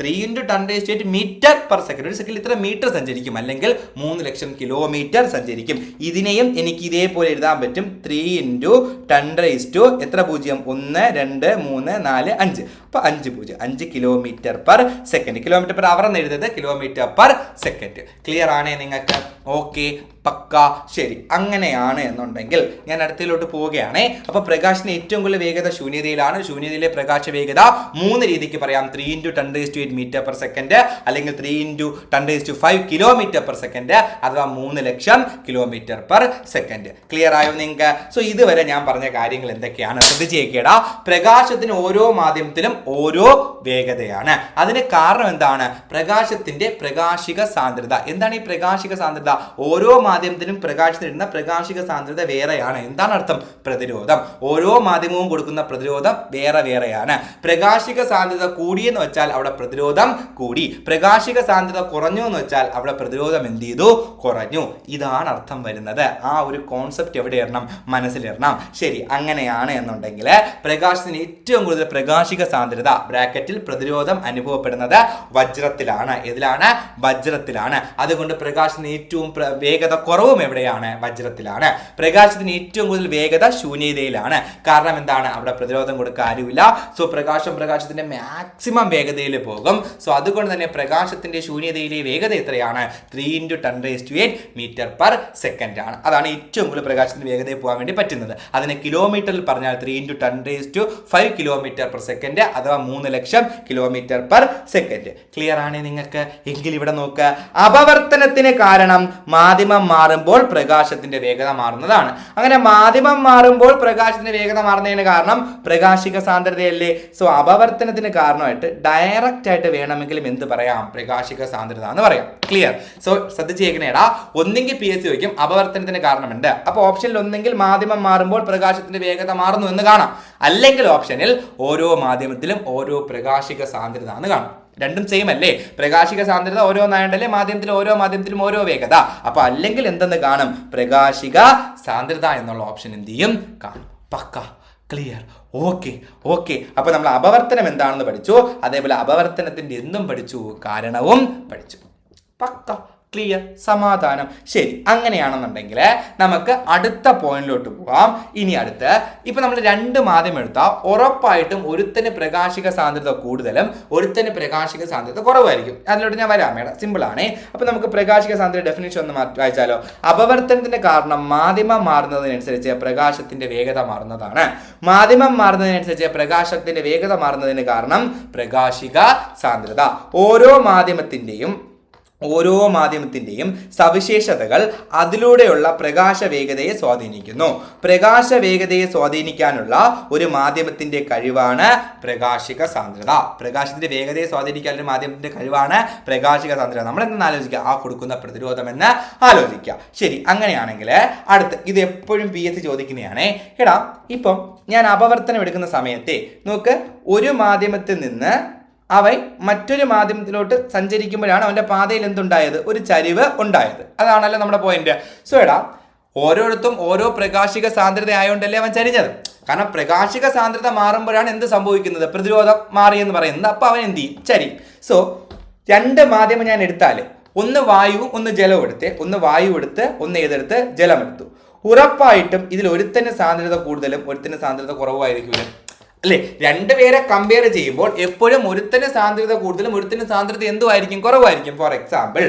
3 × 10⁸ മീറ്റർ/സെക്കൻഡ്. ഒരു സെക്കൻഡിൽ ഇത്ര മീറ്റർ സഞ്ചരിക്കും, അല്ലെങ്കിൽ 3 ലക്ഷം കിലോമീറ്റർ സഞ്ചരിക്കും. ഇതിനെയും എനിക്ക് ഇതേപോലെ എഴുതാൻ പറ്റും. 3 × 10⁻, എത്ര 0? 1 2 3 4 5. അപ്പോൾ 5 0 5 km/s. km/h എന്ന് എഴുതുന്നത് km/s. ക്ലിയർ ആണേ നിങ്ങൾക്ക്? ഓക്കെ, പക്ക, ശരി. അങ്ങനെയാണ് എന്നുണ്ടെങ്കിൽ ഞാൻ അടുത്തതിലോട്ട് പോവുകയാണേ. അപ്പോൾ പ്രകാശത്തിന് ഏറ്റവും കൂടുതൽ വേഗത ശൂന്യതയിലാണ്. ശൂന്യതയിലെ പ്രകാശ വേഗത 3 രീതിക്ക് പറയാം. 3 × 10⁸ മീറ്റർ/സെക്കൻഡ്, അല്ലെങ്കിൽ 3 × 10⁵ km/s, അഥവാ 3 ലക്ഷം km/s. ക്ലിയർ ആയോ നിങ്ങൾക്ക്? സോ ഇതുവരെ ഞാൻ പറഞ്ഞ കാര്യങ്ങൾ എന്തൊക്കെയാണ് ശ്രദ്ധിച്ചേക്കേടാ. പ്രകാശത്തിന് ഓരോ മാധ്യമത്തിലും ഓരോ വേഗതയാണ്. അതിന് കാരണം എന്താണ്? പ്രകാശത്തിന്റെ പ്രകാശിക സാന്ദ്രത. എന്താണ് ഈ പ്രകാശിക സാന്ദ്രത? ഓരോ മാധ്യമത്തിലും പ്രകാശത്തിലിടുന്ന പ്രകാശിക സാന്ദ്രത വേറെയാണ്. എന്താണ് അർത്ഥം? പ്രതിരോധം. ഓരോ മാധ്യമവും കൊടുക്കുന്ന പ്രതിരോധം വേറെ വേറെയാണ്. പ്രകാശിക സാന്ദ്രത കൂടിയെന്ന് വെച്ചാൽ അവിടെ പ്രതിരോധം കൂടി. പ്രകാശിക സാന്ദ്രത കുറഞ്ഞു എന്ന് വെച്ചാൽ അവിടെ പ്രതിരോധം എന്ത് ചെയ്തു? കുറഞ്ഞു. ഇതാണ് അർത്ഥം വരുന്നത്. ആ ഒരു കോൺസെപ്റ്റ് എവിടെ ഇടണം? മനസ്സിലിടണം. ശരി, അങ്ങനെയാണ് എന്നുണ്ടെങ്കിൽ പ്രകാശത്തിന് ഏറ്റവും കൂടുതൽ പ്രകാശിക സാന്ദ്രത ബ്രാക്കറ്റിൽ പ്രതിരോധം അനുഭവപ്പെടുന്നത് വജ്രത്തിലാണ്. ഏതിലാണ്? വജ്രത്തിലാണ്. അതുകൊണ്ട് പ്രകാശത്തിന് ഏറ്റവും വേഗത കുറവും എവിടെയാണ്? വജ്രത്തിലാണ്. പ്രകാശത്തിന് ഏറ്റവും കൂടുതൽ വേഗത ശൂന്യതയിലാണ്. കാരണം എന്താണ്? അവിടെ പ്രതിരോധം കൊടുക്കാൻ ആരുമില്ല. സോ പ്രകാശത്തിന്റെ മാക്സിമം വേഗതയിൽ പോകും. സോ അതുകൊണ്ട് തന്നെ പ്രകാശത്തിന്റെ ശൂന്യതയിലെ വേഗത എത്രയാണ്? 3 × 10⁸ മീറ്റർ/സെക്കൻഡ് ആണ്. അതാണ് ഏറ്റവും കൂടുതൽ പ്രകാശത്തിന്റെ വേഗതയിൽ പോകാൻ വേണ്ടി പറ്റുന്നത്. അതിനെ കിലോമീറ്ററിൽ പറഞ്ഞാൽ 3 × 10⁵ km/s, അഥവാ 3 ലക്ഷം km/s. ക്ലിയർ ആണ് നിങ്ങൾക്ക്? എങ്കിൽ ഇവിടെ നോക്കുക, അപവർത്തനത്തിന് കാരണം മാധ്യമം മാറുമ്പോൾ പ്രകാശത്തിന്റെ വേഗത മാറുന്നതാണ്. അങ്ങനെ മാധ്യമം മാറുമ്പോൾ പ്രകാശത്തിന്റെ വേഗത മാറുന്നതിന് കാരണം പ്രകാശിക സാന്ദ്രതയല്ലേ? സോ അപവർത്തനത്തിന് കാരണമായിട്ട് ഡയറക്റ്റ് ആയിട്ട് വേണമെങ്കിലും എന്ത് പറയാം? പ്രകാശിക സാന്ദ്രത എന്ന് പറയാം. ക്ലിയർ? സോ ശ്രദ്ധിച്ചേക്കണേടാ. ഒന്നെങ്കിൽ PSC ചോദിക്കും അപവർത്തനത്തിന് കാരണമുണ്ട്. അപ്പോൾ ഓപ്ഷനിൽ ഒന്നെങ്കിൽ മാധ്യമം മാറുമ്പോൾ പ്രകാശത്തിന്റെ വേഗത മാറുന്നു എന്ന് കാണാം, അല്ലെങ്കിൽ ഓപ്ഷനിൽ ഓരോ മാധ്യമത്തിലും ഓരോ പ്രകാശിക സാന്ദ്രത എന്ന് കാണാം. രണ്ടും സെയിം അല്ലേ? പ്രകാശിക സാന്ദ്രത ഓരോന്നായണ്ടല്ലേ മാധ്യമത്തിൽ ഓരോ മാധ്യമത്തിലും ഓരോ വേഗത. അപ്പൊ അല്ലെങ്കിൽ എന്തെന്ന് കാണും? പ്രകാശിക സാന്ദ്രത എന്നുള്ള ഓപ്ഷൻ എന്ത് ചെയ്യും? കാണും. പക്ക ക്ലിയർ? Okay okay. അപ്പൊ നമ്മൾ അപവർത്തനം എന്താണെന്ന് പഠിച്ചു, അതേപോലെ അപവർത്തനത്തിന്റെ എന്തും പഠിച്ചു, കാരണവും പഠിച്ചു. പക്ക ക്ലിയർ, സമാധാനം. ശരി, അങ്ങനെയാണെന്നുണ്ടെങ്കിൽ നമുക്ക് അടുത്ത പോയിന്റിലോട്ട് പോവാം. ഇനി അടുത്ത് ഇപ്പൊ നമ്മൾ രണ്ട് മാധ്യമം എടുത്താൽ ഉറപ്പായിട്ടും ഒരുത്തന് പ്രകാശിക സാന്ദ്രത കൂടുതലും ഒരുത്തന് പ്രകാശിക സാന്ദ്രത കുറവായിരിക്കും. അതിലോട്ട് ഞാൻ വരാം മേഡം, സിമ്പിൾ ആണ്. അപ്പൊ നമുക്ക് പ്രകാശിക സാന്ദ്രത ഡെഫിനിഷൻ ഒന്ന് വായിച്ചാലോ. അപവർത്തനത്തിന്റെ കാരണം മാധ്യമം മാറുന്നതിനനുസരിച്ച് പ്രകാശത്തിന്റെ വേഗത മാറുന്നതാണ്. മാധ്യമം മാറുന്നതിനനുസരിച്ച് പ്രകാശത്തിന്റെ വേഗത മാറുന്നതിന് കാരണം പ്രകാശിക സാന്ദ്രത. ഓരോ മാധ്യമത്തിന്റെയും സവിശേഷതകൾ അതിലൂടെയുള്ള പ്രകാശ വേഗതയെ സ്വാധീനിക്കുന്നു. പ്രകാശ വേഗതയെ സ്വാധീനിക്കാനുള്ള ഒരു മാധ്യമത്തിന്റെ കഴിവാണ് പ്രകാശിക സാന്ദ്രത. പ്രകാശത്തിന്റെ വേഗതയെ സ്വാധീനിക്കാൻ ഒരു മാധ്യമത്തിന്റെ കഴിവാണ് പ്രകാശിക സാന്ദ്രത. നമ്മൾ എന്തെന്ന് ആലോചിക്കുക, ആ കൊടുക്കുന്ന പ്രതിരോധം എന്ന് ആലോചിക്കുക. ശരി, അങ്ങനെയാണെങ്കിൽ അടുത്ത് ഇത് എപ്പോഴും PSC ചോദിക്കുന്നതാണ്. എടാ ഇപ്പം ഞാൻ അപവർത്തനം എടുക്കുന്ന സമയത്തെ നോക്ക്, ഒരു മാധ്യമത്തിൽ നിന്ന് അവൻ മറ്റൊരു മാധ്യമത്തിലോട്ട് സഞ്ചരിക്കുമ്പോഴാണ് അവന്റെ പാതയിൽ എന്തുണ്ടായത്, ഒരു ചരിവ് ഉണ്ടായത്. അതാണല്ലോ നമ്മുടെ പോയിന്റ്. സോ എടാ ഓരോരുത്തും ഓരോ പ്രകാശിക സാന്ദ്രത ആയതുകൊണ്ടല്ലേ അവൻ ചരിഞ്ഞത്. കാരണം പ്രകാശിക സാന്ദ്രത മാറുമ്പോഴാണ് എന്ത് സംഭവിക്കുന്നത്, പ്രതിരോധം മാറി എന്ന് പറയുന്നത്. അപ്പൊ അവൻ എന്ത് ചെയ്യും, ചരിയും. സോ രണ്ട് മാധ്യമം ഞാൻ എടുത്താല്, ഒന്ന് വായുവും ഒന്ന് ജലവും എടുത്ത്, ഒന്ന് വായു എടുത്ത് ഒന്ന് ഏതെടുത്ത് ജലമെടുത്തു, ഉറപ്പായിട്ടും ഇതിൽ ഒരുത്തന് സാന്ദ്രത കൂടുതലും ഒരുത്തന് സാന്ദ്രത കുറവായിരിക്കും അല്ലേ? രണ്ടുപേരെ കമ്പയർ ചെയ്യുമ്പോൾ എപ്പോഴും ഒരുത്തന് സാന്ദ്രത കൂടുതലും ഒരുത്തന് സാന്ദ്രത എന്തുമായിരിക്കും, കുറവായിരിക്കും. ഫോർ എക്സാമ്പിൾ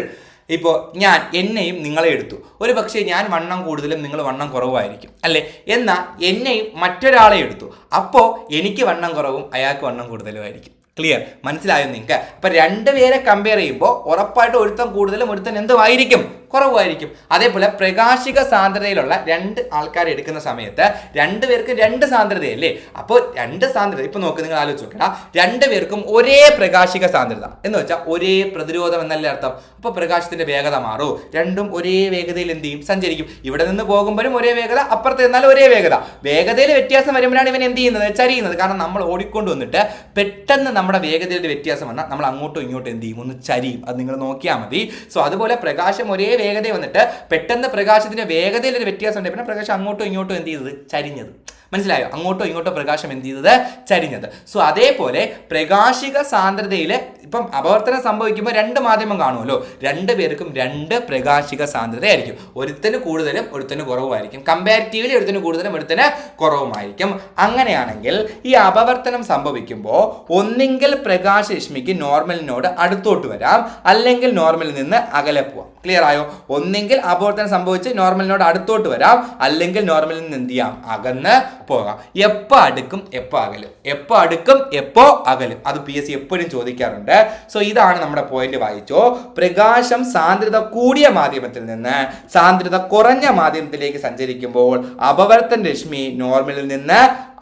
ഇപ്പോൾ ഞാൻ എന്നെയും നിങ്ങളെ എടുത്തു, ഒരു പക്ഷേ ഞാൻ വണ്ണം കൂടുതലും നിങ്ങൾ വണ്ണം കുറവായിരിക്കും അല്ലേ? എന്നാൽ എന്നെയും മറ്റൊരാളെ എടുത്തു, അപ്പോൾ എനിക്ക് വണ്ണം കുറവും അയാൾക്ക് വണ്ണം കൂടുതലും ആയിരിക്കും. ക്ലിയർ? മനസ്സിലായോ നിങ്ങൾക്ക്? അപ്പൊ രണ്ടുപേരെ കമ്പയർ ചെയ്യുമ്പോൾ ഉറപ്പായിട്ടും ഒരുത്തൻ കൂടുതലും ഒരുത്തൻ എന്തുമായിരിക്കും, കുറവായിരിക്കും. അതേപോലെ പ്രകാശിക സാന്ദ്രതയിലുള്ള രണ്ട് ആൾക്കാരെ എടുക്കുന്ന സമയത്ത് രണ്ടുപേർക്ക് രണ്ട് സാന്ദ്രതയല്ലേ? അപ്പോൾ രണ്ട് സാന്ദ്രത ഇപ്പൊ നോക്ക്, നിങ്ങൾ ആലോചിച്ച് നോക്കടാ, രണ്ടുപേർക്കും ഒരേ പ്രകാശിക സാന്ദ്രത എന്ന് വെച്ചാൽ ഒരേ പ്രതിരോധം എന്നല്ലേ അർത്ഥം. അപ്പൊ പ്രകാശത്തിന്റെ വേഗത മാറും, രണ്ടും ഒരേ വേഗതയിൽ എന്ത് ചെയ്യും, സഞ്ചരിക്കും. ഇവിടെ നിന്ന് പോകുമ്പോഴും ഒരേ വേഗത, അപ്പുറത്ത് നിന്നാലും ഒരേ വേഗത. വേഗതയിൽ വ്യത്യാസം വരുമ്പോഴാണ് ഇവൻ എന്ത് ചെയ്യുന്നത്, ചരിയുന്നത്. കാരണം നമ്മൾ ഓടിക്കൊണ്ട് വന്നിട്ട് പെട്ടെന്ന് നമ്മുടെ വേഗതയുടെ വ്യത്യാസം വന്നാൽ നമ്മൾ അങ്ങോട്ടും ഇങ്ങോട്ടും എന്ത് ചെയ്യും, ഒന്ന് ചരിയും. അത് നിങ്ങൾ നോക്കിയാൽ മതി. സോ അതുപോലെ പ്രകാശം ഒരേ വേഗത വന്നിട്ട് പെട്ടെന്ന് പ്രകാശത്തിന്റെ വേഗതയിൽ ഒരു വ്യത്യാസം ഉണ്ട്, പിന്നെ പ്രകാശം അങ്ങോട്ടും ഇങ്ങോട്ടും എന്ത് ചെയ്തത്, ചരിഞ്ഞത്. മനസ്സിലായോ? അങ്ങോട്ടോ ഇങ്ങോട്ടോ പ്രകാശം എന്ത് ചെയ്തത്, ചരിഞ്ഞത്. സോ അതേപോലെ പ്രകാശിക സാന്ദ്രതയിൽ ഇപ്പം അപവർത്തനം സംഭവിക്കുമ്പോൾ രണ്ട് മാധ്യമം കാണുമല്ലോ, രണ്ടു പേർക്കും രണ്ട് പ്രകാശിക സാന്ദ്രതയായിരിക്കും. ഒരുത്തന് കൂടുതലും ഒരുത്തന് കുറവുമായിരിക്കും. കമ്പാരിറ്റീവ്ലി ഒരുത്തന് കൂടുതലും ഒരുത്തന് കുറവുമായിരിക്കും. അങ്ങനെയാണെങ്കിൽ ഈ അപവർത്തനം സംഭവിക്കുമ്പോൾ ഒന്നെങ്കിൽ പ്രകാശരശ്മിക്ക് നോർമലിനോട് അടുത്തോട്ട് വരാം, അല്ലെങ്കിൽ നോർമലിൽ നിന്ന് അകലെ പോവാം. ക്ലിയർ ആയോ? ഒന്നെങ്കിൽ അപവർത്തനം സംഭവിച്ച് നോർമലിനോട് അടുത്തോട്ട് വരാം, അല്ലെങ്കിൽ നോർമലിൽ നിന്ന് എന്ത് ചെയ്യാം, അകന്ന് പോകാം. എപ്പോ അടുക്കും എപ്പോ അകലും, എപ്പോ അടുക്കും എപ്പോ അകലും, അത് PSC എപ്പോഴും ചോദിക്കാറുണ്ട്. സോ ഇതാണ് നമ്മുടെ പോയിന്റ്. വായിച്ചോ. പ്രകാശം സാന്ദ്രത കൂടിയ മാധ്യമത്തിൽ നിന്ന് സാന്ദ്രത കുറഞ്ഞ മാധ്യമത്തിലേക്ക് സഞ്ചരിക്കുമ്പോൾ അപവർത്തന രശ്മി നോർമലിൽ നിന്ന്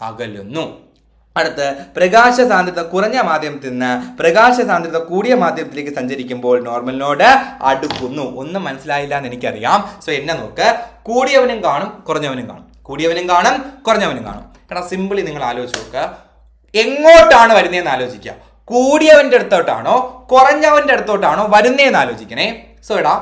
അകലുന്നു. അടുത്ത് പ്രകാശ സാന്ദ്രത കുറഞ്ഞ മാധ്യമത്തിൽ നിന്ന് പ്രകാശ സാന്ദ്രത കൂടിയ മാധ്യമത്തിലേക്ക് സഞ്ചരിക്കുമ്പോൾ നോർമലിനോട് അടുക്കുന്നു. ഒന്നും മനസ്സിലായില്ല എന്ന് എനിക്കറിയാം. സോ എന്നെ നോക്ക്, കൂടിയവനും കാണും കുറഞ്ഞവനും കാണും, കൂടിയവനും കാണും കുറഞ്ഞവനും കാണും. കാരണം സിമ്പിളി നിങ്ങൾ ആലോചിച്ച് നോക്കുക, എങ്ങോട്ടാണ് വരുന്നതെന്ന് ആലോചിക്കുക. കൂടിയവന്റെ അടുത്തോട്ടാണോ കുറഞ്ഞവന്റെ അടുത്തോട്ടാണോ വരുന്നതെന്ന് ആലോചിക്കണേ. സോ എടാ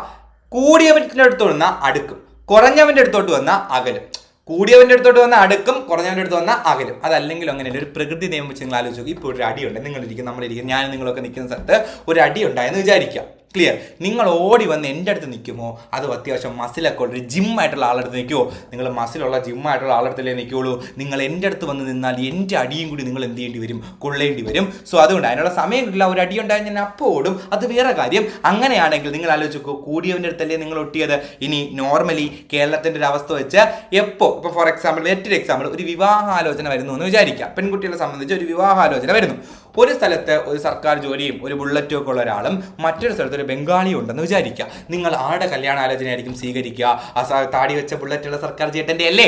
കൂടിയവന്റെ അടുത്തോട്ട് വന്നാൽ അടുക്കും, കുറഞ്ഞവന്റെ അടുത്തോട്ട് വന്നാൽ അകലും. കൂടിയവന്റെ അടുത്തോട്ട് വന്നാൽ അടുക്കും, കുറഞ്ഞവന്റെ അടുത്ത് വന്നാൽ അകലും. അതല്ലെങ്കിൽ അങ്ങനെ ഒരു പ്രകൃതി നിയമം വെച്ച് നിങ്ങൾ ആലോചിച്ചു. ഇപ്പോൾ ഒരു അടിയുണ്ട്, നിങ്ങളിരിക്കും നമ്മളിരിക്കും, ഞാൻ നിങ്ങളൊക്കെ നിൽക്കുന്ന സ്ഥലത്ത് ഒരു അടി ഉണ്ടായെന്ന് വിചാരിക്കാം. ക്ലിയർ? നിങ്ങൾ ഓടി വന്ന് എൻ്റെ അടുത്ത് നിൽക്കുമോ, അത് അത്യാവശ്യം മസിലൊക്കെ ഉള്ള ജിമ്മായിട്ടുള്ള ആളടുത്ത് നിൽക്കുമോ? നിങ്ങൾ മസിലുള്ള ജിമ്മായിട്ടുള്ള ആളടുത്തല്ലേ നിൽക്കുള്ളൂ. നിങ്ങൾ എൻ്റെ അടുത്ത് വന്ന് നിന്നാൽ എൻ്റെ അടിയും കൂടി നിങ്ങൾ എന്ത് ചെയ്യേണ്ടി വരും, കൊള്ളേണ്ടി വരും. സോ അതുകൊണ്ട് അതിനുള്ള സമയം കിട്ടില്ല. ഒരു അടി ഉണ്ടായാൽ ഞാൻ അപ്പോൾ ഓടും, അത് വേറെ കാര്യം. അങ്ങനെയാണെങ്കിൽ നിങ്ങൾ ആലോചിക്കൂ, കൂടിയവൻ്റെ അടുത്തല്ലേ നിങ്ങൾ ഒട്ടിയത്. ഇനി നോർമലി കേരളത്തിൻ്റെ ഒരു അവസ്ഥ വെച്ച് എപ്പോൾ ഇപ്പോൾ ഫോർ എക്സാമ്പിൾ മറ്റൊരു എക്സാമ്പിൾ ഒരു വിവാഹാലോചന വരുന്നു എന്ന് വിചാരിക്കാം. പെൺകുട്ടികളെ സംബന്ധിച്ച് ഒരു വിവാഹാലോചന വരുന്നു. ഒരു സ്ഥലത്ത് ഒരു സർക്കാർ ജോലിയും ഒരു ബുള്ളറ്റും ഒക്കെ ഉള്ള ഒരാളും മറ്റൊരു സ്ഥലത്ത് ഒരു ബംഗാളി ഉണ്ടെന്ന് വിചാരിക്കുക. നിങ്ങൾ ആരുടെ കല്യാണ ആലോചനയായിരിക്കും സ്വീകരിക്കുക? താടി വെച്ച ബുള്ളറ്റുള്ള സർക്കാർ ചേട്ടൻ്റെ അല്ലേ?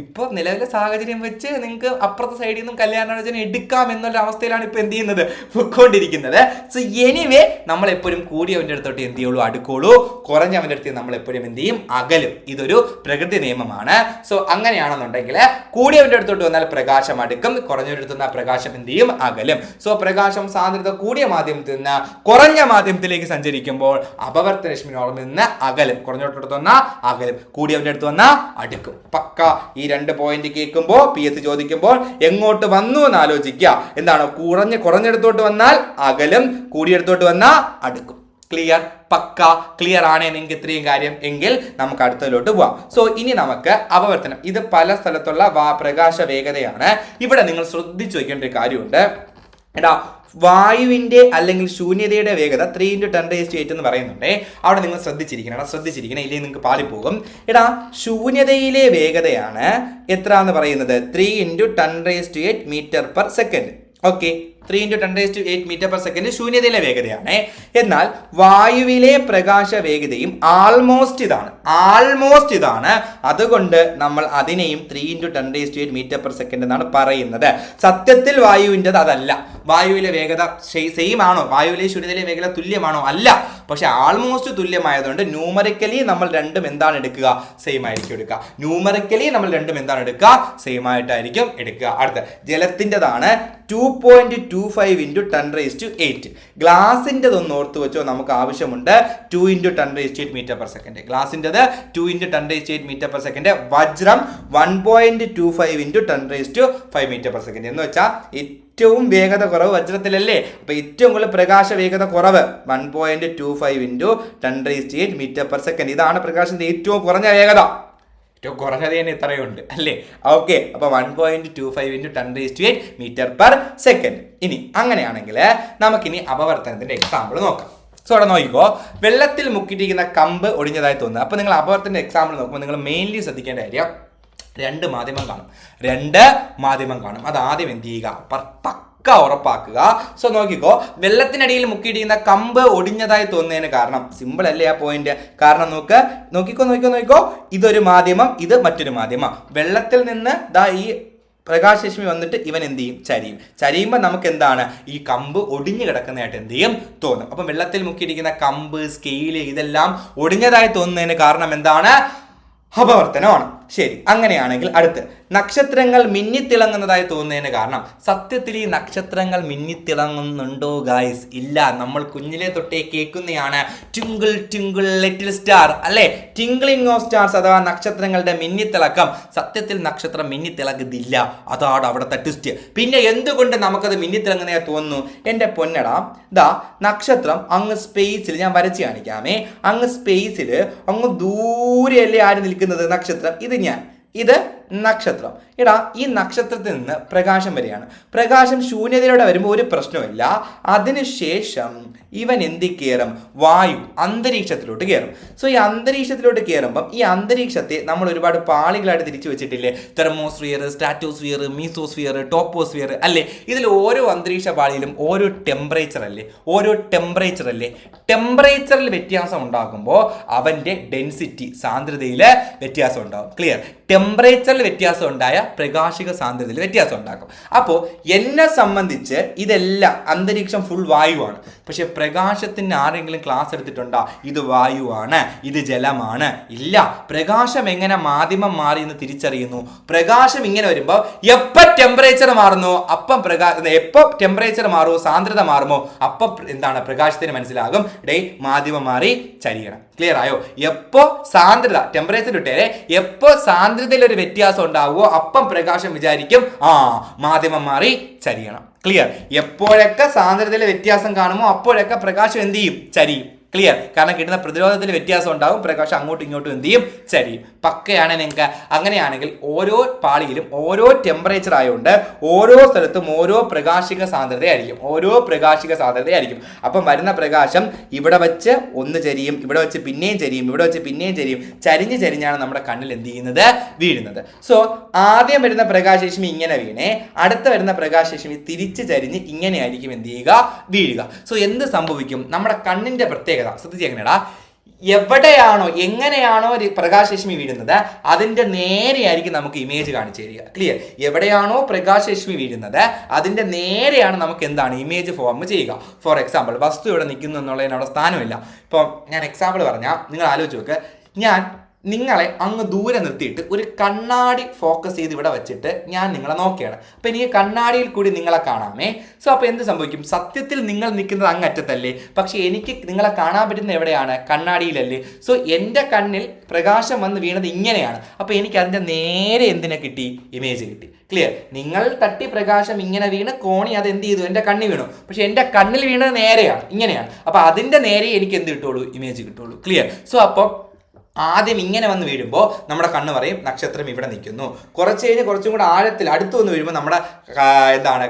ഇപ്പോൾ നിലവിലെ സാഹചര്യം വെച്ച് നിങ്ങൾക്ക് അപ്പുറത്തെ സൈഡിൽ നിന്നും കല്യാണാലോചന എടുക്കാം എന്നുള്ള അവസ്ഥയിലാണ് ഇപ്പോൾ എന്ത് ചെയ്യുന്നത്, പൊയ്ക്കൊണ്ടിരിക്കുന്നത്. സോ എനിവേ നമ്മൾ എപ്പോഴും കൂടിയവൻ്റെ അടുത്തോട്ട് എന്ത് ചെയ്യുള്ളൂ, അടുക്കുള്ളൂ. കുറഞ്ഞവൻ്റെ അടുത്ത് നമ്മൾ എപ്പോഴും എന്ത് ചെയ്യും, അകലും. ഇതൊരു പ്രകൃതി നിയമമാണ്. സോ അങ്ങനെയാണെന്നുണ്ടെങ്കിൽ കൂടിയവൻ്റെ അടുത്തോട്ട് വന്നാൽ പ്രകാശം അടുക്കും, കുറഞ്ഞവൻ്റെ അടുത്ത് വന്നാൽ പ്രകാശം എന്ത് ചെയ്യും, അകലും. സോ പ്രകാശം സാന്ദ്രത കൂടിയ മാധ്യമത്തിൽ നിന്ന് കുറഞ്ഞ മാധ്യമത്തിലേക്ക് സഞ്ചരിക്കുമ്പോൾ അപവർത്തന രശ്മി നോർമലിൽ നിന്ന് അകലും, കുറഞ്ഞവൻ്റെ അടുത്ത് വന്നാൽ അകലും, കൂടിയവൻ്റെ അടുത്ത് വന്നാൽ അടുക്കും. പക്ക ഈ 2 പോയിന്റ് കേൾക്കുമ്പോൾ PS ചോദിക്കുമ്പോൾ എങ്ങോട്ട് വന്നു എന്ന് ആലോചിക്കുക. എന്താണ്? കുറഞ്ഞെടുത്തോട്ട് വന്നാൽ അകലും, കൂടിയെടുത്തോട്ട് വന്നാൽ അടുക്കും. ക്ലിയർ? പക്ക ക്ലിയർ ആണ് നിങ്ങൾക്ക് ഇത്രയും കാര്യം എങ്കിൽ നമുക്ക് അടുത്തതിലോട്ട് പോവാം. സോ ഇനി നമുക്ക് അപവർത്തനം. ഇത് പല സ്ഥലത്തുള്ള പ്രകാശ വേഗതയാണ്. ഇവിടെ നിങ്ങൾ ശ്രദ്ധിച്ചു വയ്ക്കേണ്ട ഒരു കാര്യമുണ്ട്. എടാ, വായുവിന്റെ അല്ലെങ്കിൽ ശൂന്യതയുടെ വേഗത 3 × 10⁸ എന്ന് പറയുന്നുണ്ടേ. അവിടെ നിങ്ങൾ ശ്രദ്ധിച്ചിരിക്കണം, ഇല്ലെങ്കിൽ നിങ്ങൾക്ക് പാളിപ്പോകും. എടാ, ശൂന്യതയിലെ വേഗതയാണ് എത്ര എന്ന് പറയുന്നത്? 3 × 10⁸ മീറ്റർ/സെക്കൻഡ്. ഓക്കെ, 3 × 10⁸ മീറ്റർ/സെക്കൻഡ് ശൂന്യതയിലെ വേഗതയാണ്. എന്നാൽ വായുവിലെ പ്രകാശ വേഗതയും ആൾമോസ്റ്റ് ഇതാണ്. അതുകൊണ്ട് നമ്മൾ അതിനെയും 3 × 10⁸ മീറ്റർ/സെക്കൻഡ് എന്നാണ് പറയുന്നത്. സത്യത്തിൽ വായുവിൻ്റെത് അതല്ല. വായുവിലെ വേഗത സെയിം ആണോ? വായുവിലെ ശൂന്യതയിലെ വേഗത തുല്യമാണോ? അല്ല. പക്ഷെ ആൾമോസ്റ്റ് തുല്യമായതുകൊണ്ട് ന്യൂമറിക്കലി നമ്മൾ രണ്ടും എന്താണ് എടുക്കുക? സെയിം ആയിരിക്കും എടുക്കുക. സെയിം ആയിട്ടായിരിക്കും എടുക്കുക. അടുത്ത ജലത്തിൻ്റെതാണ് 2.25 × 10⁸. ഗ്ലാസിൻ്റെതൊന്ന് ഓർത്ത് വെച്ചോ, നമുക്ക് ആവശ്യമുണ്ട് 2 × 10⁸ മീറ്റർ/സെക്കൻഡ്. ഗ്ലാസിൻ്റെത് 2 × 10⁸ മീറ്റർ/സെക്കൻഡ്. വജ്രം 1.25 × 10⁵ മീറ്റർ/സെക്കൻഡ്. എന്ന് വെച്ചാൽ ഏറ്റവും വേഗത കുറവ് വജ്രത്തിലല്ലേ? അപ്പൊ ഏറ്റവും കൂടുതൽ പ്രകാശ വേഗത കുറവ് 1.25 × 10⁸ മീറ്റർ/സെക്കൻഡ്. ഇതാണ് പ്രകാശത്തിന്റെ ഏറ്റവും കുറഞ്ഞ വേഗത. ഏറ്റവും കുറഞ്ഞത് തന്നെ ഇത്രയുണ്ട് അല്ലേ? ഓക്കെ, അപ്പൊ 1.25 × 10⁸ മീറ്റർ/സെക്കൻഡ്. ഇനി അങ്ങനെയാണെങ്കിൽ നമുക്കിനി അപവർത്തനത്തിന്റെ എക്സാമ്പിൾ നോക്കാം. സോ അവിടെ നോക്കിക്കോ, വെള്ളത്തിൽ മുക്കിയിട്ടിരിക്കുന്ന കമ്പ് ഒടിഞ്ഞതായി തോന്നുന്നു. അപ്പൊ നിങ്ങൾ അപവർത്തനത്തിന്റെ എക്സാമ്പിൾ നോക്കുമ്പോൾ നിങ്ങൾ മെയിൻലി ശ്രദ്ധിക്കേണ്ട കാര്യം 2 മാധ്യമം കാണും. അത് ആദ്യം എന്ത് ചെയ്യുക? ഉറപ്പാക്കുക. സോ നോക്കിക്കോ, വെള്ളത്തിനടിയിൽ മുക്കിയിടിക്കുന്ന കമ്പ് ഒടിഞ്ഞതായി തോന്നുന്നതിന് കാരണം സിമ്പിൾ അല്ലേ ആ പോയിന്റ്? കാരണം നോക്കിക്കോ, ഇതൊരു മാധ്യമം, ഇത് മറ്റൊരു മാധ്യമം. വെള്ളത്തിൽ നിന്ന് ഈ പ്രകാശരശ്മി വന്നിട്ട് ഇവൻ എന്ത് ചെയ്യും? ചരിയുമ്പോൾ നമുക്ക് എന്താണ്? ഈ കമ്പ് ഒടിഞ്ഞു കിടക്കുന്നതായിട്ട് എന്ത് ചെയ്യും? തോന്നും. അപ്പം വെള്ളത്തിൽ മുക്കിയിരിക്കുന്ന കമ്പ്, സ്കെയില് ഇതെല്ലാം ഒടിഞ്ഞതായി തോന്നുന്നതിന് കാരണം എന്താണ്? അപവർത്തനമാണ്. ശരി, അങ്ങനെയാണെങ്കിൽ അടുത്ത് നക്ഷത്രങ്ങൾ മിന്നിത്തിളങ്ങുന്നതായി തോന്നുന്നതിന് കാരണം. സത്യത്തിൽ ഈ നക്ഷത്രങ്ങൾ മിന്നിത്തിളങ്ങുന്നുണ്ടോ ഗായ്സ്? ഇല്ല. നമ്മൾ കുഞ്ഞിലെ തൊട്ടേ കേൾക്കുന്നതാണ് ട്വിങ്കിൾ ട്വിങ്കിൾ ലിറ്റിൽ സ്റ്റാർ അല്ലെ? ട്വിങ്ക്ലിംഗ് ഓഫ് സ്റ്റാർസ് അഥവാ നക്ഷത്രങ്ങളുടെ മിന്നിത്തിളക്കം. സത്യത്തിൽ നക്ഷത്രം മിന്നിത്തിളങ്ങുന്നില്ല. അതാണ് അവിടുത്തെ ട്വിസ്റ്റ്. പിന്നെ എന്തുകൊണ്ട് നമുക്കത് മിന്നിത്തിളങ്ങുന്നതായി തോന്നുന്നു? എൻ്റെ പൊന്നടാ, നക്ഷത്രം അങ്ങ് സ്പേസിൽ, ഞാൻ വരച്ച് കാണിക്കാമേ, അങ്ങ് സ്പേസിൽ അങ്ങ് ദൂരെയല്ലേ ആര് നിൽക്കുന്നത്? നക്ഷത്രം. ഇത് നക്ഷത്രം. ഈ നക്ഷത്രത്തിൽ നിന്ന് പ്രകാശം വരികയാണ്. പ്രകാശം ശൂന്യതയിലൂടെ വരുമ്പോൾ ഒരു പ്രശ്നമില്ല. അതിനുശേഷം ഇവൻ എന്ത് കയറും? വായു അന്തരീക്ഷത്തിലോട്ട് കയറും. സോ ഈ അന്തരീക്ഷത്തിലോട്ട് കയറുമ്പം ഈ അന്തരീക്ഷത്തെ നമ്മൾ ഒരുപാട് പാളികളായിട്ട് തിരിച്ചു വെച്ചിട്ടില്ലേ? തെർമോസ്ഫിയർ, സ്ട്രാറ്റോസ്ഫിയർ, മീസോസ്ഫിയർ, ടോപ്പോസ്ഫിയർ അല്ലേ? ഇതിൽ ഓരോ അന്തരീക്ഷ പാളിയിലും ഓരോ ടെമ്പറേച്ചർ അല്ലേ? ടെമ്പറേച്ചറിൽ വ്യത്യാസം ഉണ്ടാകുമ്പോൾ അവൻ്റെ ഡെൻസിറ്റി, സാന്ദ്രതയിൽ വ്യത്യാസം ഉണ്ടാകും. ക്ലിയർ? ടെമ്പറേച്ചറിൽ വ്യത്യാസം ഉണ്ടായ പ്രകാശിക സാന്ദ്രതയിൽ വ്യത്യാസം ഉണ്ടാക്കും. അപ്പോൾ എന്നെ സംബന്ധിച്ച് ഇതെല്ലാം അന്തരീക്ഷം ഫുൾ വായുവാണ്. പക്ഷെ പ്രകാശത്തിന് ആരെങ്കിലും ക്ലാസ് എടുത്തിട്ടുണ്ടോ? ഇത് വായുവാണ്, ഇത് ജലമാണ്? ഇല്ല. പ്രകാശം എങ്ങനെ മാധ്യമം മാറി എന്ന് തിരിച്ചറിയുന്നു? പ്രകാശം ഇങ്ങനെ വരുമ്പോൾ എപ്പോൾ ടെമ്പറേച്ചർ മാറുന്നു എപ്പോൾ ടെമ്പറേച്ചർ മാറുമോ, സാന്ദ്രത മാറുമോ, അപ്പം എന്താണ്? പ്രകാശത്തിന് മനസ്സിലാകും മാധ്യമം മാറി ചരിയണം. ക്ലിയർ ആയോ? എപ്പോ സാന്ദ്രത, ടെമ്പറേച്ചർ ഇട്ടേ, എപ്പോ സാന്ദ്രതയിൽ ഒരു വ്യത്യാസം ഉണ്ടാവുമോ അപ്പം പ്രകാശം വിചാരിക്കും മാധ്യമം മാറി ചരിയണം. ക്ലിയർ? എപ്പോഴൊക്കെ സാന്ദ്രതയിൽ വ്യത്യാസം കാണുമോ അപ്പോഴൊക്കെ പ്രകാശം എന്ത് ചെയ്യും? ചരിയും. ക്ലിയർ? കാരണം കിട്ടുന്ന പ്രതിരോധത്തിൽ വ്യത്യാസം ഉണ്ടാവും, പ്രകാശം അങ്ങോട്ടും ഇങ്ങോട്ടും എന്ത് ചെയ്യും? ചരിയും. പക്കയാണ് നിങ്ങൾക്ക്. അങ്ങനെയാണെങ്കിൽ ഓരോ പാളിയിലും ഓരോ ടെമ്പറേച്ചർ ആയതുകൊണ്ട് ഓരോ സ്ഥലത്തും ഓരോ പ്രകാശിക സാന്ദ്രതയായിരിക്കും. അപ്പം വരുന്ന പ്രകാശം ഇവിടെ വെച്ച് ഒന്ന് ചരിയും, ഇവിടെ വെച്ച് പിന്നെയും ചരിയും, ഇവിടെ വെച്ച് പിന്നെയും ചരിയും. ചരിഞ്ഞാണ് നമ്മുടെ കണ്ണിൽ എന്ത് ചെയ്യുന്നത്? വീഴുന്നത്. സോ ആദ്യം വരുന്ന പ്രകാശരശ്മി ഇങ്ങനെ വീണേ, അടുത്ത വരുന്ന പ്രകാശരശ്മി തിരിച്ച് ചരിഞ്ഞ് ഇങ്ങനെയായിരിക്കും എന്ത് ചെയ്യുക? വീഴുക. സോ എന്ത് സംഭവിക്കും? നമ്മുടെ കണ്ണിന്റെ പ്രത്യേകത ശ്രദ്ധിച്ചെങ്ങനെയാ? എങ്ങനെയാണോ പ്രകാശരശ്മി വീഴുന്നത് അതിന്റെ നേരെയായിരിക്കും നമുക്ക് ഇമേജ് കാണിച്ചു തരിക. ക്ലിയർ? എവിടെയാണോ പ്രകാശരശ്മി വീഴുന്നത് അതിന്റെ നേരെയാണ് നമുക്ക് എന്താണ്? ഇമേജ് ഫോം ചെയ്യുക. ഫോർ എക്സാമ്പിൾ, വസ്തു ഇവിടെ നിൽക്കുന്നു എന്നുള്ളതിന് അവിടെ സ്ഥാനമില്ല. ഇപ്പം ഞാൻ എക്സാമ്പിൾ പറഞ്ഞാൽ നിങ്ങൾ ആലോചിച്ച് നോക്ക്. ഞാൻ നിങ്ങളെ അങ്ങ് ദൂരെ നിർത്തിയിട്ട് ഒരു കണ്ണാടി ഫോക്കസ് ചെയ്ത് ഇവിടെ വെച്ചിട്ട് ഞാൻ നിങ്ങളെ നോക്കുകയാണ്. അപ്പോൾ എനിക്ക് കണ്ണാടിയിൽ കൂടി നിങ്ങളെ കാണാമേ. സോ അപ്പോൾ എന്ത് സംഭവിക്കും? സത്യത്തിൽ നിങ്ങൾ നിൽക്കുന്നത് അങ്ങറ്റത്തല്ലേ, പക്ഷേ എനിക്ക് നിങ്ങളെ കാണാൻ പറ്റുന്ന എവിടെയാണ്? കണ്ണാടിയിലല്ലേ. സോ എൻ്റെ കണ്ണിൽ പ്രകാശം വന്ന് വീണത് ഇങ്ങനെയാണ്. അപ്പോൾ എനിക്ക് അതിൻ്റെ നേരെ എന്തിനെ കിട്ടി? ഇമേജ് കിട്ടി. ക്ലിയർ? നിങ്ങൾ തട്ടി പ്രകാശം ഇങ്ങനെ വീണ് കോണി അത് എന്ത് ചെയ്തു? എൻ്റെ കണ്ണിൽ വീണു. പക്ഷെ എൻ്റെ കണ്ണിൽ വീണത് നേരെയാണ്, ഇങ്ങനെയാണ്. അപ്പോൾ അതിൻ്റെ നേരെ എനിക്ക് എന്ത് കിട്ടുള്ളൂ? ഇമേജ് കിട്ടുള്ളൂ. ക്ലിയർ? സോ അപ്പോൾ ആദ്യം ഇങ്ങനെ വന്ന് വീഴുമ്പോൾ നമ്മുടെ കണ്ണ് പറയും നക്ഷത്രം ഇവിടെ നിൽക്കുന്നു. കുറച്ച് കഴിഞ്ഞ് കുറച്ചും കൂടെ ആഴത്തിൽ അടുത്ത് വന്ന് വീഴുമ്പോൾ നമ്മുടെ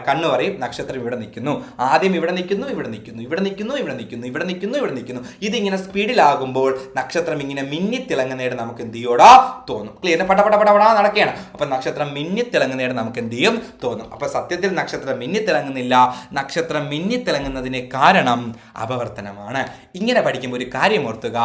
കണ്ണ് പറയും നക്ഷത്രം ഇവിടെ നിൽക്കുന്നു. ആദ്യം ഇവിടെ നിൽക്കുന്നു, ഇവിടെ നിൽക്കുന്നു, ഇവിടെ നിൽക്കുന്നു, ഇവിടെ നിൽക്കുന്നു, ഇവിടെ നിൽക്കുന്നു, ഇവിടെ നിൽക്കുന്നു. ഇതിങ്ങനെ സ്പീഡിലാകുമ്പോൾ നക്ഷത്രം ഇങ്ങനെ മിന്നിത്തിളങ്ങുന്നതായിട്ട് നമുക്ക് എന്ത് ചെയ്യോടാ തോന്നും. ക്ലിയർ? പടപടപടപടാ നടക്കുകയാണ്. അപ്പം നക്ഷത്രം മിന്നിത്തിളങ്ങുന്നതായിട്ട് നമുക്ക് എന്ത് ചെയ്യും? തോന്നും. അപ്പം സത്യത്തിൽ നക്ഷത്രം മിന്നിത്തിളങ്ങുന്നില്ല. നക്ഷത്രം മിന്നിത്തിളങ്ങുന്നതിന് കാരണം അപവർത്തനമാണ്. ഇങ്ങനെ പഠിക്കുമ്പോൾ ഒരു കാര്യം ഓർത്തുക,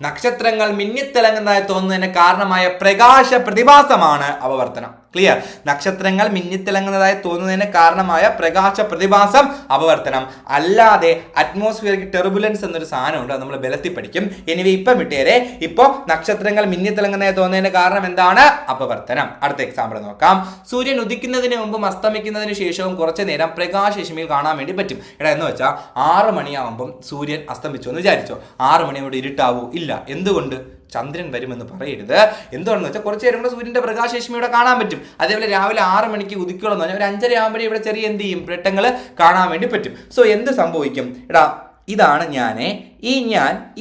നക്ഷത്രങ്ങൾ തിളങ്ങുന്നതായി തോന്നുന്നതിന് കാരണമായ പ്രകാശ പ്രതിഭാസമാണ് അപവർത്തനം. ക്ലിയർ? നക്ഷത്രങ്ങൾ മിന്നിത്തിളങ്ങുന്നതായി തോന്നുന്നതിന് കാരണമായ പ്രകാശ പ്രതിഭാസം അപവർത്തനം. അല്ലാതെ അറ്റ്മോസ്ഫിയറിക് ടെർബുലൻസ് എന്നൊരു സാധനമുണ്ട്, അത് നമ്മൾ ബലത്തിൽ പഠിക്കും. എനിവേ ഇപ്പം വിട്ടേരെ. ഇപ്പോൾ നക്ഷത്രങ്ങൾ മിന്നിത്തിളങ്ങുന്നതായി തോന്നുന്നതിന് കാരണം എന്താണ്? അപവർത്തനം. അടുത്ത എക്സാമ്പിൾ നോക്കാം. സൂര്യൻ ഉദിക്കുന്നതിന് മുമ്പും അസ്തമിക്കുന്നതിന് ശേഷവും കുറച്ചു നേരം പ്രകാശരശ്മിയിൽ കാണാൻ വേണ്ടി പറ്റും. എന്ന് വെച്ചാൽ 6 മണിയാവുമ്പം സൂര്യൻ അസ്തമിച്ചു എന്ന് വിചാരിച്ചോ. 6 മണിയോട് ഇരുട്ടാവൂ? ഇല്ല. എന്തുകൊണ്ട്? ചന്ദ്രൻ വരുമെന്ന് പറയരുത്. എന്തുകൊണ്ടെന്ന് വെച്ചാൽ കുറച്ച് നേരം കൂടെ സൂര്യന്റെ പ്രകാശരശ്മി ഇവിടെ കാണാൻ പറ്റും. അതേപോലെ രാവിലെ 6 മണിക്ക് ഉദിക്കുള്ളൂ എന്ന് പറഞ്ഞാൽ ഒരു 5:30 ആകുമ്പോഴേ ഇവിടെ ചെറിയ എന്ത് ചെയ്യും? വെട്ടങ്ങൾ കാണാൻ വേണ്ടി പറ്റും. സോ എന്ത് സംഭവിക്കും? ഇതാണ് ഞാൻ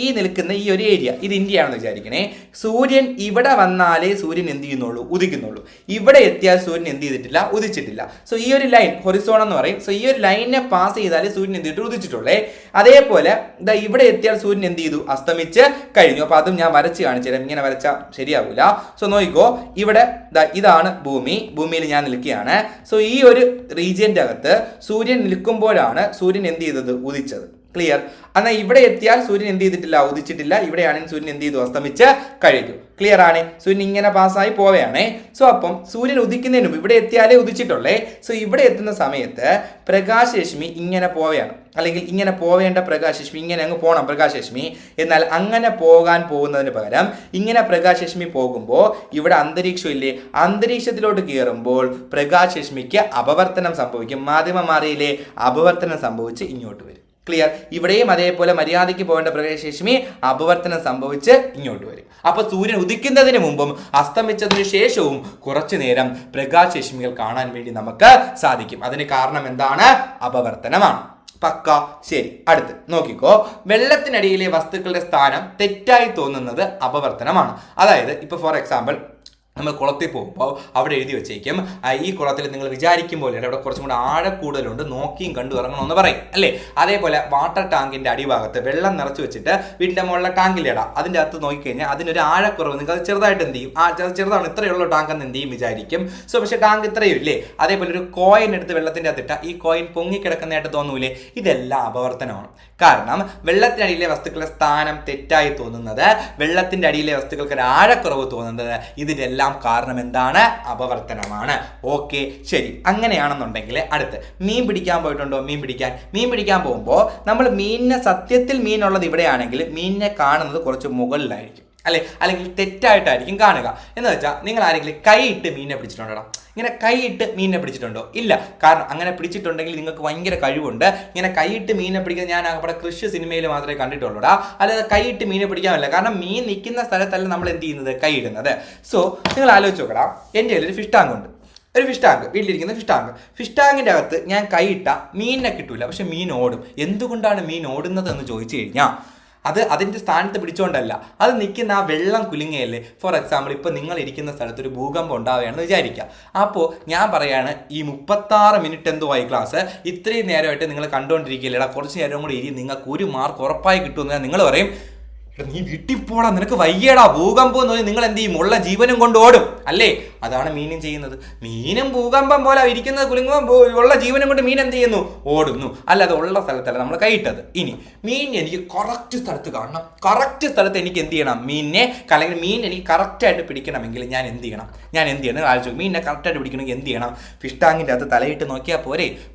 ഈ നിൽക്കുന്ന ഈ ഒരു ഏരിയ, ഇത് ഇന്ത്യയാണെന്ന് വിചാരിക്കണേ. സൂര്യൻ ഇവിടെ വന്നാലേ സൂര്യൻ എന്ത് ചെയ്യുന്നുള്ളൂ? ഉദിക്കുന്നുള്ളൂ. ഇവിടെ എത്തിയാൽ സൂര്യൻ എന്ത് ചെയ്തിട്ടില്ല? ഉദിച്ചിട്ടില്ല. സോ ഈ ഒരു ലൈൻ ഹൊറിസോൺ എന്ന് പറയും. സോ ഈ ഒരു ലൈനിനെ പാസ് ചെയ്താലേ സൂര്യൻ എന്ത് ചെയ്തിട്ട് ഉദിച്ചിട്ടുള്ളേ. അതേപോലെ ഇവിടെ എത്തിയാൽ സൂര്യൻ എന്ത് ചെയ്തു? അസ്തമിച്ച് കഴിഞ്ഞു. അപ്പൊ അതും ഞാൻ വരച്ച് കാണിച്ചു തരാം. ഇങ്ങനെ വരച്ചാൽ ശരിയാവില്ല. സോ നോക്കിക്കോ, ഇവിടെ ഇതാണ് ഭൂമി. ഭൂമിയിൽ ഞാൻ നിൽക്കുകയാണ്. സോ ഈ ഒരു റീജിയന്റെ അകത്ത് സൂര്യൻ നിൽക്കുമ്പോഴാണ് സൂര്യൻ എന്ത് ചെയ്തത്? ഉദിച്ചത്. ക്ലിയർ? എന്നാൽ ഇവിടെ എത്തിയാൽ സൂര്യൻ എന്ത് ചെയ്തിട്ടില്ല? ഉദിച്ചിട്ടില്ല. ഇവിടെയാണെങ്കിൽ സൂര്യൻ എന്ത് ചെയ്തു? അസ്തമിച്ച് കഴിഞ്ഞു. ക്ലിയർ ആണ്? സൂര്യൻ ഇങ്ങനെ പാസ്സായി പോവുകയാണേ. സോ അപ്പം സൂര്യൻ ഉദിക്കുന്നതിന് മുമ്പ് ഇവിടെ എത്തിയാലേ ഉദിച്ചിട്ടുള്ളേ. സോ ഇവിടെ എത്തുന്ന സമയത്ത് പ്രകാശരശ്മി ഇങ്ങനെ പോവുകയാണ്, അല്ലെങ്കിൽ ഇങ്ങനെ പോവേണ്ട പ്രകാശരശ്മി ഇങ്ങനെ അങ്ങ് പോകണം പ്രകാശരശ്മി. എന്നാൽ അങ്ങനെ പോകാൻ പോകുന്നതിന് പകരം ഇങ്ങനെ പ്രകാശരശ്മി പോകുമ്പോൾ ഇവിടെ അന്തരീക്ഷം ഇല്ലേ, അന്തരീക്ഷത്തിലോട്ട് കയറുമ്പോൾ പ്രകാശരശ്മിക്ക് അപവർത്തനം സംഭവിക്കും. മാധ്യമമാറിയിലെ അപവർത്തനം സംഭവിച്ച് ഇങ്ങോട്ട് വരും. ക്ലിയർ? ഇവിടെയും അതേപോലെ മര്യാദയ്ക്ക് പോകേണ്ട പ്രകാശരശ്മി അപവർത്തനം സംഭവിച്ച് ഇങ്ങോട്ട് വരും. അപ്പൊ സൂര്യൻ ഉദിക്കുന്നതിന് മുമ്പും അസ്തമിച്ചതിന് ശേഷവും കുറച്ചു നേരം പ്രകാശരശ്മികൾ കാണാൻ വേണ്ടി നമുക്ക് സാധിക്കും. അതിന് കാരണം എന്താണ്? അപവർത്തനമാണ്. പക്ക ശരി. അടുത്ത് നോക്കിക്കോ, വെള്ളത്തിനടിയിലെ വസ്തുക്കളുടെ സ്ഥാനം തെറ്റായി തോന്നുന്നത് അപവർത്തനമാണ്. അതായത് ഇപ്പൊ ഫോർ എക്സാമ്പിൾ നമ്മൾ കുളത്തിൽ പോകുമ്പോൾ അവിടെ എഴുതി വെച്ചേക്കും ഈ കുളത്തിൽ നിങ്ങൾ വിചാരിക്കും പോലെയാണ്, അവിടെ കുറച്ചും കൂടെ ആഴക്കൂടുതലുണ്ട്, നോക്കിയും കണ്ടു ഇറങ്ങണമെന്ന് പറയും അല്ലേ. അതേപോലെ വാട്ടർ ടാങ്കിന്റെ അടിഭാഗത്ത് വെള്ളം നിറച്ച് വെച്ചിട്ട് വീടിന്റെ മുകളിലെ ടാങ്കിലിടാം. അതിൻ്റെ അകത്ത് നോക്കിക്കഴിഞ്ഞാൽ അതിനൊരു ആഴക്കുറവ്, നിങ്ങൾക്ക് അത് ചെറുതായിട്ട് എന്ത് ചെയ്യും? ചെറുതാണ്, ഇത്രയുള്ള ടാങ്ക് എന്ന് എന്ത് ചെയ്യും വിചാരിക്കും. സോ പക്ഷേ ടാങ്ക് ഇത്രയും ഇല്ലേ. അതേപോലെ ഒരു കോയിൻ എടുത്ത് വെള്ളത്തിൻ്റെ അകത്തിട്ട ഈ കോയിൻ പൊങ്ങിക്കിടക്കുന്നതായിട്ട് തോന്നൂലേ? ഇതെല്ലാം അപവർത്തനമാണ്. കാരണം വെള്ളത്തിനടിയിലെ വസ്തുക്കളുടെ സ്ഥാനം തെറ്റായി തോന്നുന്നത്, വെള്ളത്തിന്റെ അടിയിലെ വസ്തുക്കൾക്ക് ഒരു ആഴക്കുറവ് തോന്നുന്നത്, ഇതിനെല്ലാം കാരണം എന്താണ്? അപവർത്തനമാണ്. ഓക്കെ ശരി. അങ്ങനെയാണെന്നുണ്ടെങ്കിൽ അടുത്ത് മീൻ പിടിക്കാൻ പോയിട്ടുണ്ടോ? മീൻ പിടിക്കാൻ പോകുമ്പോൾ നമ്മൾ മീനിനെ, സത്യത്തിൽ മീനുള്ളത് ഇവിടെയാണെങ്കിൽ മീനിനെ കാണുന്നത് കുറച്ച് മുകളിലായിരിക്കും അല്ലെ, അല്ലെങ്കിൽ തെറ്റായിട്ടായിരിക്കും കാണുക. എന്ന് വെച്ചാൽ നിങ്ങൾ ആരെങ്കിലും കൈയിട്ട് മീനിനെ പിടിച്ചിട്ടുണ്ടോ? ഇങ്ങനെ കൈയിട്ട് മീനിനെ പിടിച്ചിട്ടുണ്ടോ? ഇല്ല. കാരണം അങ്ങനെ പിടിച്ചിട്ടുണ്ടെങ്കിൽ നിങ്ങൾക്ക് ഭയങ്കര കഴിവുണ്ട്. ഇങ്ങനെ കൈയിട്ട് മീനിനെ പിടിക്കുന്നത് ഞാൻ അവിടെ കൃഷി സിനിമയിൽ മാത്രമേ കണ്ടിട്ടുള്ളൂടാ. അല്ലാതെ കൈയിട്ട് മീനെ പിടിക്കാമല്ല. കാരണം മീൻ നിൽക്കുന്ന സ്ഥലത്തല്ല നമ്മൾ എന്ത് ചെയ്യുന്നത്? കൈയിടുന്നത്. സോ നിങ്ങൾ ആലോചിച്ച് നോക്കടാ, എൻ്റെ കയ്യിൽ ഒരു ഫിഷ് ടാങ്ക് ഉണ്ട്. ഒരു ഫിഷ് ടാങ്ക്, വീട്ടിലിരിക്കുന്ന ഫിഷ് ടാങ്കിൻ്റെ അകത്ത് ഞാൻ കൈയിട്ട മീനിനെ കിട്ടൂല, പക്ഷെ മീൻ ഓടും. എന്തുകൊണ്ടാണ് മീൻ ഓടുന്നത് എന്ന് ചോദിച്ചു കഴിഞ്ഞാൽ അതിൻ്റെ സ്ഥാനത്ത് പിടിച്ചുകൊണ്ടല്ല, അത് നിൽക്കുന്ന ആ വെള്ളം കുലുങ്ങയല്ലേ. ഫോർ എക്സാമ്പിൾ ഇപ്പോൾ നിങ്ങൾ ഇരിക്കുന്ന സ്ഥലത്ത് ഒരു ഭൂകമ്പം ഉണ്ടാവുകയാണെന്ന് വിചാരിക്കുക. അപ്പോൾ ഞാൻ പറയാണ്, ഈ 36 മിനിറ്റ് എന്തോ ആയി ക്ലാസ്, ഇത്രയും നേരമായിട്ട് നിങ്ങൾ കണ്ടുകൊണ്ടിരിക്കില്ലടാ, കുറച്ച് നേരം കൂടി ഇരി, നിങ്ങൾക്ക് 1 മാർക്ക് ഉറപ്പായി കിട്ടുമെന്ന് നിങ്ങൾ പറയും. നീ വീട്ടിൽ പോടാ, നിനക്ക് വയ്യടാ, ഭൂകമ്പം എന്ന് പറഞ്ഞാൽ നിങ്ങൾ എന്ത് ചെയ്യും? ഉള്ള ജീവനും കൊണ്ട് ഓടും അല്ലേ. അതാണ് മീനും ചെയ്യുന്നത്. മീനും ഭൂകമ്പം പോലെ ഇരിക്കുന്നത് കുലുങ്ങുമ്പോൾ ഉള്ള ജീവനും കൊണ്ട് മീൻ എന്ത് ചെയ്യുന്നു? ഓടുന്നു. അല്ലാതെ ഉള്ള സ്ഥലത്തല്ല നമ്മൾ കൈയിട്ടത്. ഇനി മീൻ എനിക്ക് കറക്റ്റ് സ്ഥലത്ത് കാണണം, കറക്റ്റ് സ്ഥലത്ത് എനിക്ക് എന്ത് ചെയ്യണം? മീനിനെ അല്ലെങ്കിൽ മീൻ എനിക്ക് കറക്റ്റായിട്ട് പിടിക്കണമെങ്കിൽ ഞാൻ എന്ത് ചെയ്യണം? ആലോചിച്ചു. മീനിനെ കറക്റ്റായിട്ട് പിടിക്കണമെങ്കിൽ എന്ത് ചെയ്യണം? ഫിഷ് ടാങ്കിൻ്റെ അകത്ത് തലയിട്ട് നോക്കിയാൽ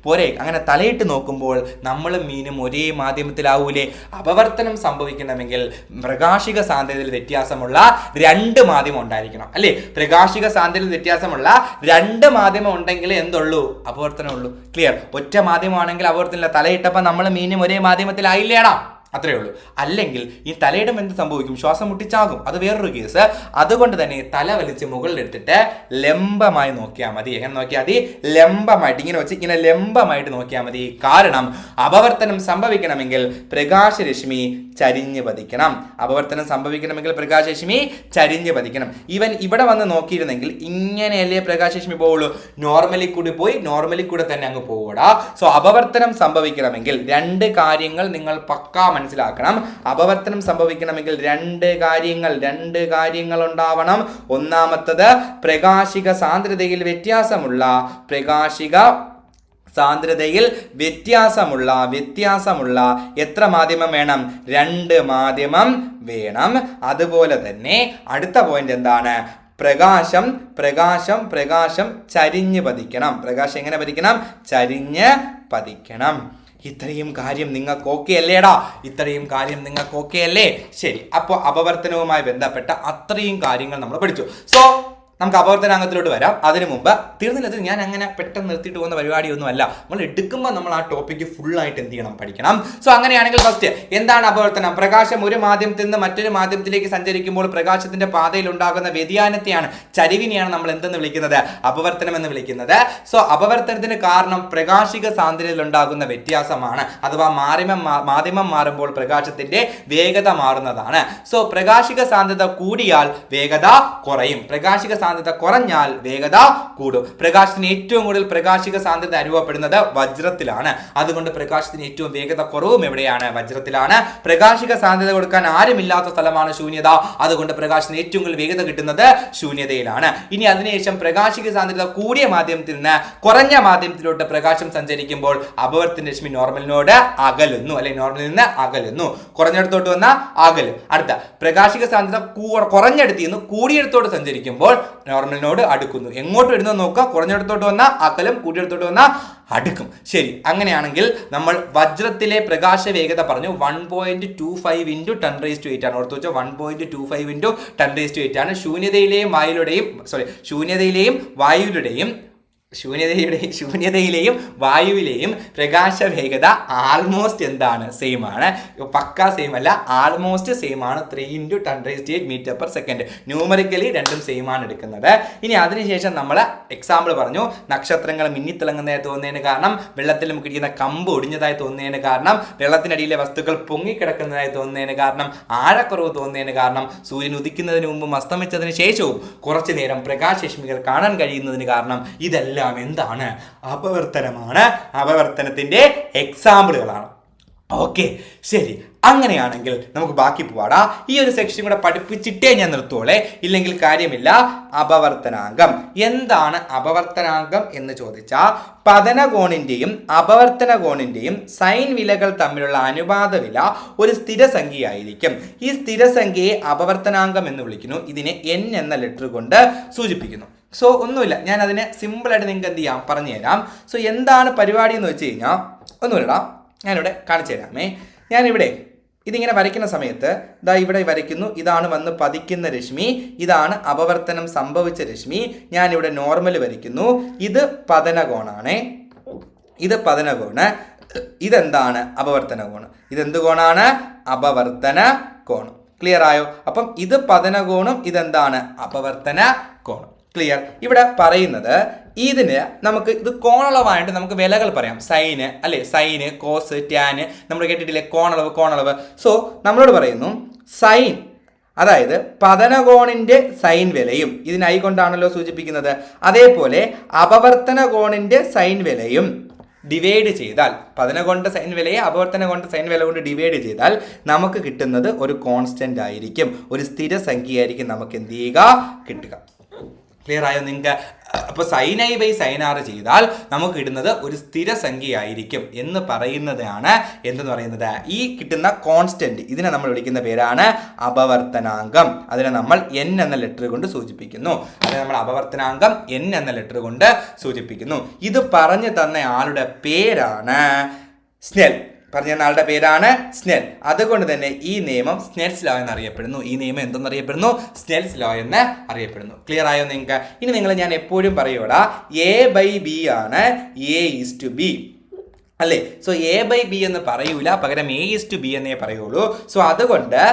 പോരെ. അങ്ങനെ തലയിട്ട് നോക്കുമ്പോൾ നമ്മളും മീനും ഒരേ മാധ്യമത്തിലാവൂലേ? അപവർത്തനം സംഭവിക്കണമെങ്കിൽ പ്രകാശിക സാന്ദ്രതയിൽ വ്യത്യാസമുള്ള 2 മാധ്യമം ഉണ്ടായിരിക്കണം അല്ലേ? പ്രകാശിക സാന്ദ്രതയിൽ വ്യത്യാസമുള്ള 2 മാധ്യമം ഉണ്ടെങ്കിൽ എന്തുള്ളൂ? അപവർത്തനം ഉള്ളൂ. ക്ലിയർ? ഒറ്റ മാധ്യമമാണെങ്കിൽ അപവർത്തനമില്ല. തലയിട്ടപ്പോൾ നമ്മൾ മീനും ഒരേ മാധ്യമത്തിലായില്ലേടാ, അത്രയേ ഉള്ളൂ. അല്ലെങ്കിൽ ഈ തലയിടം എന്ത് സംഭവിക്കും? ശ്വാസം മുട്ടിച്ചാകും. അത് വേറൊരു കേസ്. അതുകൊണ്ട് തന്നെ തല വലിച്ച് മുകളിലെടുത്തിട്ട് ലംബമായി നോക്കിയാൽ മതി. എങ്ങനെ നോക്കിയാൽ മതി? ലംബമായിട്ട് ഇങ്ങനെ വെച്ച് ഇങ്ങനെ ലംബമായിട്ട് നോക്കിയാൽ മതി. കാരണം അപവർത്തനം സംഭവിക്കണമെങ്കിൽ പ്രകാശരശ്മി ചരിഞ്ഞ് പതിക്കണം. അപവർത്തനം സംഭവിക്കണമെങ്കിൽ പ്രകാശരശ്മി ചരിഞ്ഞ് പതിക്കണം. ഇവൻ ഇവിടെ വന്ന് നോക്കിയിരുന്നെങ്കിൽ ഇങ്ങനെയല്ലേ പ്രകാശരശ്മി പോവുള്ളൂ? നോർമലി കൂടി പോയി നോർമലി കൂടെ തന്നെ അങ്ങ് പോകൂടാ. സോ അപവർത്തനം സംഭവിക്കണമെങ്കിൽ 2 കാര്യങ്ങൾ നിങ്ങൾ പക്കാ മനസ്സിലാക്കണം. അപവർത്തനം സംഭവിക്കണമെങ്കിൽ 2 കാര്യങ്ങൾ ഉണ്ടാവണം. ഒന്നാമത്തത് പ്രകാശിക സാന്ദ്രതയിൽ വ്യത്യാസമുള്ള എത്ര മാധ്യമം വേണം? 2 മാധ്യമം വേണം. അതുപോലെ തന്നെ അടുത്ത പോയിന്റ് എന്താണ്? പ്രകാശം ചരിഞ്ഞ് പതിക്കണം. പ്രകാശം എങ്ങനെ പതിക്കണം? ചരിഞ്ഞ് പതിക്കണം. ഇത്രയും കാര്യം നിങ്ങൾക്ക് ഓക്കെ അല്ലേടാ? ശരി, അപ്പോൾ അപവർത്തനവുമായി ബന്ധപ്പെട്ട അത്രയും കാര്യങ്ങൾ നമ്മൾ പഠിച്ചു. സോ നമുക്ക് അപവർത്തനാംഗത്തിലോട്ട് വരാം. അതിനു മുമ്പ് തീർന്നില്ല, ഞാൻ അങ്ങനെ പെട്ടെന്ന് നിർത്തിയിട്ട് പോകുന്ന പരിപാടിയൊന്നും അല്ല. നമ്മൾ എടുക്കുമ്പോൾ നമ്മൾ ആ ടോപ്പിക്ക് ഫുള്ളായിട്ട് എന്ത് ചെയ്യണം? പഠിക്കണം. സോ അങ്ങനെയാണെങ്കിൽ ഫസ്റ്റ് എന്താണ് അപവർത്തനം? പ്രകാശം ഒരു മാധ്യമത്തിൽ നിന്ന് മറ്റൊരു മാധ്യമത്തിലേക്ക് സഞ്ചരിക്കുമ്പോൾ പ്രകാശത്തിന്റെ പാതയിൽ ഉണ്ടാകുന്ന വ്യതിയാനത്തെയാണ്, ചരിവിനെയാണ് നമ്മൾ എന്തെന്ന് വിളിക്കുന്നത്? അപവർത്തനം എന്ന് വിളിക്കുന്നത്. സോ അപവർത്തനത്തിന് കാരണം പ്രകാശിക സാന്ദ്രതയിൽ ഉണ്ടാകുന്ന വ്യത്യാസമാണ്. അഥവാ മാധ്യമം മാറുമ്പോൾ പ്രകാശത്തിന്റെ വേഗത മാറുന്നതാണ്. സോ പ്രകാശിക സാന്ദ്രത കൂടിയാൽ വേഗത കുറയും, പ്രകാശിക സാന്ദ്രത കുറഞ്ഞാൽ വേഗത കൂടും. പ്രകാശത്തിന് ഏറ്റവും കൂടുതൽ പ്രകാശിക സാന്ദ്രത അനുഭവപ്പെടുന്നത് വജ്രത്തിലാണ്. അതുകൊണ്ട് പ്രകാശത്തിന് ഏറ്റവും വേഗത കുറവും എവിടെയാണ്? വജ്രത്തിലാണ്. പ്രകാശിക സാന്ദ്രത കൊടുക്കാൻ ആരുമില്ലാത്ത സ്ഥലമാണ് ശൂന്യത. അതുകൊണ്ട് പ്രകാശത്തിന് ഏറ്റവും കൂടുതൽ വേഗത കിട്ടുന്നത് ശൂന്യതയിലാണ്. ഇനി അതിനുശേഷം പ്രകാശിക സാന്ദ്രത കൂടിയ മാധ്യമത്തിൽ നിന്ന് കുറഞ്ഞ മാധ്യമത്തിലോട്ട് പ്രകാശം സഞ്ചരിക്കുമ്പോൾ അപവർത്തന രശ്മി നോർമലിനോട് അകലുന്നു, അല്ലെങ്കിൽ നോർമലിൽ നിന്ന് അകലുന്നു. കുറഞ്ഞിടത്തോട്ട് വന്ന അകലും. അടുത്ത പ്രകാശിക സാന്ദ്രത കുറഞ്ഞെടുത്ത് നിന്ന് കൂടിയിടത്തോട്ട് സഞ്ചരിക്കുമ്പോൾ നോർമലിനോട് അടുക്കുന്നു. എങ്ങോട്ട് വരുന്നത് നോക്കുക. കുറഞ്ഞിടത്തോട്ട് വന്ന അകലും, കൂടിയിടത്തോട്ട് വന്ന അടുക്കും. ശരി, അങ്ങനെയാണെങ്കിൽ നമ്മൾ വജ്രത്തിലെ പ്രകാശ വേഗത പറഞ്ഞു 1.25 × 10⁰ ആണ്. ഓർത്ത് വെച്ചാൽ 1.25 × 10⁸ ആണ്. ശൂന്യതയിലെയും വായുവിലെയും പ്രകാശ വേഗത ആൾമോസ്റ്റ് എന്താണ്? സെയിം ആണ്. പക്ക സെയിം അല്ല, ആൾമോസ്റ്റ് സെയിം ആണ്. 3 × 10⁸ m/s. ന്യൂമറിക്കലി രണ്ടും സെയിം ആണ് എടുക്കുന്നത്. ഇനി അതിനുശേഷം നമ്മൾ എക്സാമ്പിൾ പറഞ്ഞു. നക്ഷത്രങ്ങൾ മിന്നിത്തിളങ്ങുന്നതായി തോന്നുന്നതിന് കാരണം, വെള്ളത്തിൽ നമുക്ക് ഇരിക്കുന്ന കമ്പ് ഒടിഞ്ഞതായി തോന്നുന്നതിന് കാരണം, വെള്ളത്തിനടിയിലെ വസ്തുക്കൾ പൊങ്ങിക്കിടക്കുന്നതായി തോന്നുന്നതിന് കാരണം, ആഴക്കുറവ് തോന്നുന്നതിന് കാരണം, സൂര്യൻ ഉദിക്കുന്നതിന് മുമ്പും അസ്തമിച്ചതിന് ശേഷവും കുറച്ചു നേരം പ്രകാശരശ്മികൾ കാണാൻ കഴിയുന്നതിന് കാരണം, ഇതെല്ലാം എന്താണ്? അപവർത്തനമാണ്. അപവർത്തനത്തിന്റെ എക്സാമ്പിളുകളാണ്. ഓക്കെ, ശരി. അങ്ങനെയാണെങ്കിൽ നമുക്ക് ബാക്കി പോവാടാ. ഈ ഒരു സെക്ഷൻ കൂടെ പഠിപ്പിച്ചിട്ടേ ഞാൻ നിർത്തുവോളെ, ഇല്ലെങ്കിൽ കാര്യമില്ല. അപവർത്തനാങ്കം എന്താണ്? അപവർത്തനാങ്കം എന്ന് ചോദിച്ചാൽ പതനകോണിന്റെയും അപവർത്തന കോണിന്റെയും സൈൻ വിലകൾ തമ്മിലുള്ള അനുപാത വില ഒരു സ്ഥിരസംഖ്യയായിരിക്കും. ഈ സ്ഥിരസംഖ്യയെ അപവർത്തനാങ്കം എന്ന് വിളിക്കുന്നു. ഇതിനെ n എന്ന ലെറ്റർ കൊണ്ട് സൂചിപ്പിക്കുന്നു. സോ ഒന്നുമില്ല, ഞാൻ അതിനെ സിമ്പിളായിട്ട് നിങ്ങൾക്ക് എന്ത് ചെയ്യാം? പറഞ്ഞു തരാം. സോ എന്താണ് പരിപാടി എന്ന് വെച്ച് കഴിഞ്ഞാൽ ഒന്നുമില്ല, ഞാനിവിടെ കാണിച്ചു തരാമേ. ഞാനിവിടെ ഇതിങ്ങനെ വരയ്ക്കുന്ന സമയത്ത് ദാ ഇവിടെ വരയ്ക്കുന്നു. ഇതാണ് വന്ന് പതിക്കുന്ന രശ്മി, ഇതാണ് അപവർത്തനം സംഭവിച്ച രശ്മി. ഞാനിവിടെ നോർമൽ വരയ്ക്കുന്നു. ഇത് പതനകോണാണ്, ഇത് പതനകോണ്. ഇതെന്താണ്? അപവർത്തന കോണ്. ഇതെന്ത് കോണാണ്? അപവർത്തന കോണ്. ക്ലിയർ ആയോ? അപ്പം ഇത് പതനകോണും ഇതെന്താണ്? അപവർത്തന കോണും. ക്ലിയർ? ഇവിടെ പറയുന്നത് ഇതിന് നമുക്ക് ഇത് കോണളവായിട്ട് നമുക്ക് വിലകൾ പറയാം. സൈന് അല്ലെ, സൈന്, കോസ്, ടാന്, നമ്മൾ കേട്ടിട്ടില്ലേ? കോണളവ്. സോ നമ്മളോട് പറയുന്നു സൈൻ, അതായത് പതനകോണിന്റെ സൈൻ വിലയും ഇതിനായി കൊണ്ടാണല്ലോ സൂചിപ്പിക്കുന്നത്. അതേപോലെ അപവർത്തന കോണിന്റെ സൈൻ വിലയും ഡിവൈഡ് ചെയ്താൽ, പതനകോണിന്റെ സൈൻ വിലയെ അപവർത്തന കോണിന്റെ സൈൻ വില കൊണ്ട് ഡിവൈഡ് ചെയ്താൽ നമുക്ക് കിട്ടുന്നത് ഒരു കോൺസ്റ്റന്റ് ആയിരിക്കും, ഒരു സ്ഥിര സംഖ്യയായിരിക്കും നമുക്ക് എന്ത് ചെയ്യുക? കിട്ടുക. ക്ലിയർ ആയോ നിങ്ങൾക്ക്? അപ്പോൾ sin i by sin r ചെയ്താൽ നമുക്ക് കിട്ടുന്നത് ഒരു സ്ഥിരസംഖ്യയായിരിക്കും എന്ന് പറയുന്നതാണ് എന്തെന്ന് പറയുന്നത് ഈ കിട്ടുന്ന കോൺസ്റ്റന്റ്. ഇതിനെ നമ്മൾ വിളിക്കുന്ന പേരാണ് അപവർത്തനാങ്കം. അതിനെ നമ്മൾ n എന്ന ലെറ്റർ കൊണ്ട് സൂചിപ്പിക്കുന്നു. അതിനെ നമ്മൾ അപവർത്തനാങ്കം n എന്ന ലെറ്റർ കൊണ്ട് സൂചിപ്പിക്കുന്നു. ഇത് പറഞ്ഞു തന്ന ആളുടെ പേരാണ് സ്നെൽ. പറഞ്ഞ ആളുടെ പേരാണ് സ്നെൽ. അതുകൊണ്ട് തന്നെ ഈ നിയമം സ്നെൽസ് ലോ എന്നറിയപ്പെടുന്നു. ഈ നിയമം എന്തെന്നറിയപ്പെടുന്നു? സ്നെൽസ് ലോ എന്ന് അറിയപ്പെടുന്നു. ക്ലിയർ ആയോ നിങ്ങൾക്ക്? ഇനി നിങ്ങൾ ഞാൻ എപ്പോഴും പറയൂടാ A/B ആണ് A:B അല്ലേ? സോ A/B എന്ന് പറയൂല, പകരം A:B എന്നേ പറയുള്ളൂ. സോ അതുകൊണ്ട്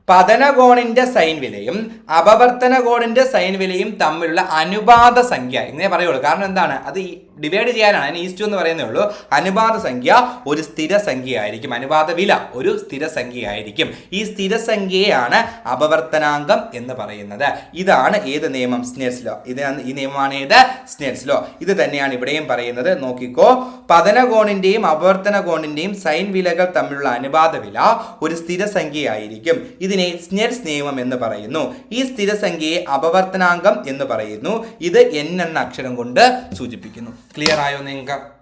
പതനകോണിന്റെ സൈൻ വിലയും അപവർത്തന കോണിന്റെ സൈൻ വിലയും തമ്മിലുള്ള അനുപാത സംഖ്യ എന്നേ പറയുള്ളൂ. കാരണം എന്താണ്? അത് ഡിവൈഡ് ചെയ്യാനാണ്, അതിന് ഈസ്റ്റു എന്ന് പറയുന്നേ ഉള്ളൂ. അനുപാത സംഖ്യ ഒരു സ്ഥിരസംഖ്യയായിരിക്കും. അനുപാത വില ഒരു സ്ഥിരസംഖ്യയായിരിക്കും. ഈ സ്ഥിരസംഖ്യയാണ് അപവർത്തനാങ്കം എന്ന് പറയുന്നത്. ഇതാണ് ഏത് നിയമം? Snell's law. ഈ നിയമമാണ് ഏത്? Snell's law. ഇത് തന്നെയാണ് ഇവിടെയും പറയുന്നത്. നോക്കിക്കോ, പതനകോണിന്റെയും അപവർത്തന കോണിന്റെയും സൈൻ വിലകൾ തമ്മിലുള്ള അനുപാത വില ഒരു സ്ഥിരസംഖ്യയായിരിക്കും. ഇതിനെ സ്നെൽസ് നിയമം എന്ന് പറയുന്നു. ഈ സ്ഥിരസംഖ്യയെ അപവർത്തനാങ്കം എന്ന് പറയുന്നു. ഇത് n എന്ന അക്ഷരം കൊണ്ട് സൂചിപ്പിക്കുന്നു. ക്ലിയർ ആയോ നിങ്ങൾക്ക്?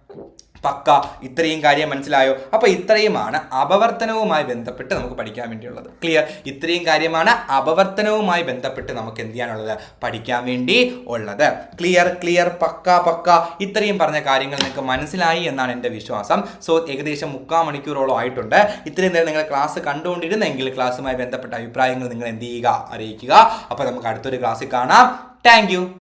പക്ക. ഇത്രയും കാര്യം മനസ്സിലായോ? അപ്പോൾ ഇത്രയുമാണ് അപവർത്തനവുമായി ബന്ധപ്പെട്ട് നമുക്ക് പഠിക്കാൻ വേണ്ടിയുള്ളത്. ക്ലിയർ? ഇത്രയും കാര്യമാണ് അപവർത്തനവുമായി ബന്ധപ്പെട്ട് നമുക്ക് എന്ത് ചെയ്യാനുള്ളത്? പഠിക്കാൻ വേണ്ടി ഉള്ളത്. ക്ലിയർ? പക്ക. ഇത്രയും പറഞ്ഞ കാര്യങ്ങൾ നിങ്ങൾക്ക് മനസ്സിലായി എന്നാണ് എൻ്റെ വിശ്വാസം. സോ ഏകദേശം 3/4 മണിക്കൂറോളം ആയിട്ടുണ്ട്. ഇത്രയും നേരം നിങ്ങൾ ക്ലാസ് കണ്ടുകൊണ്ടിരുന്നെങ്കിൽ ക്ലാസ്സുമായി ബന്ധപ്പെട്ട അഭിപ്രായങ്ങൾ നിങ്ങൾ എന്ത് ചെയ്യുക? അറിയിക്കുക. അപ്പോൾ നമുക്ക് അടുത്തൊരു ക്ലാസ്സിൽ കാണാം. Thank you.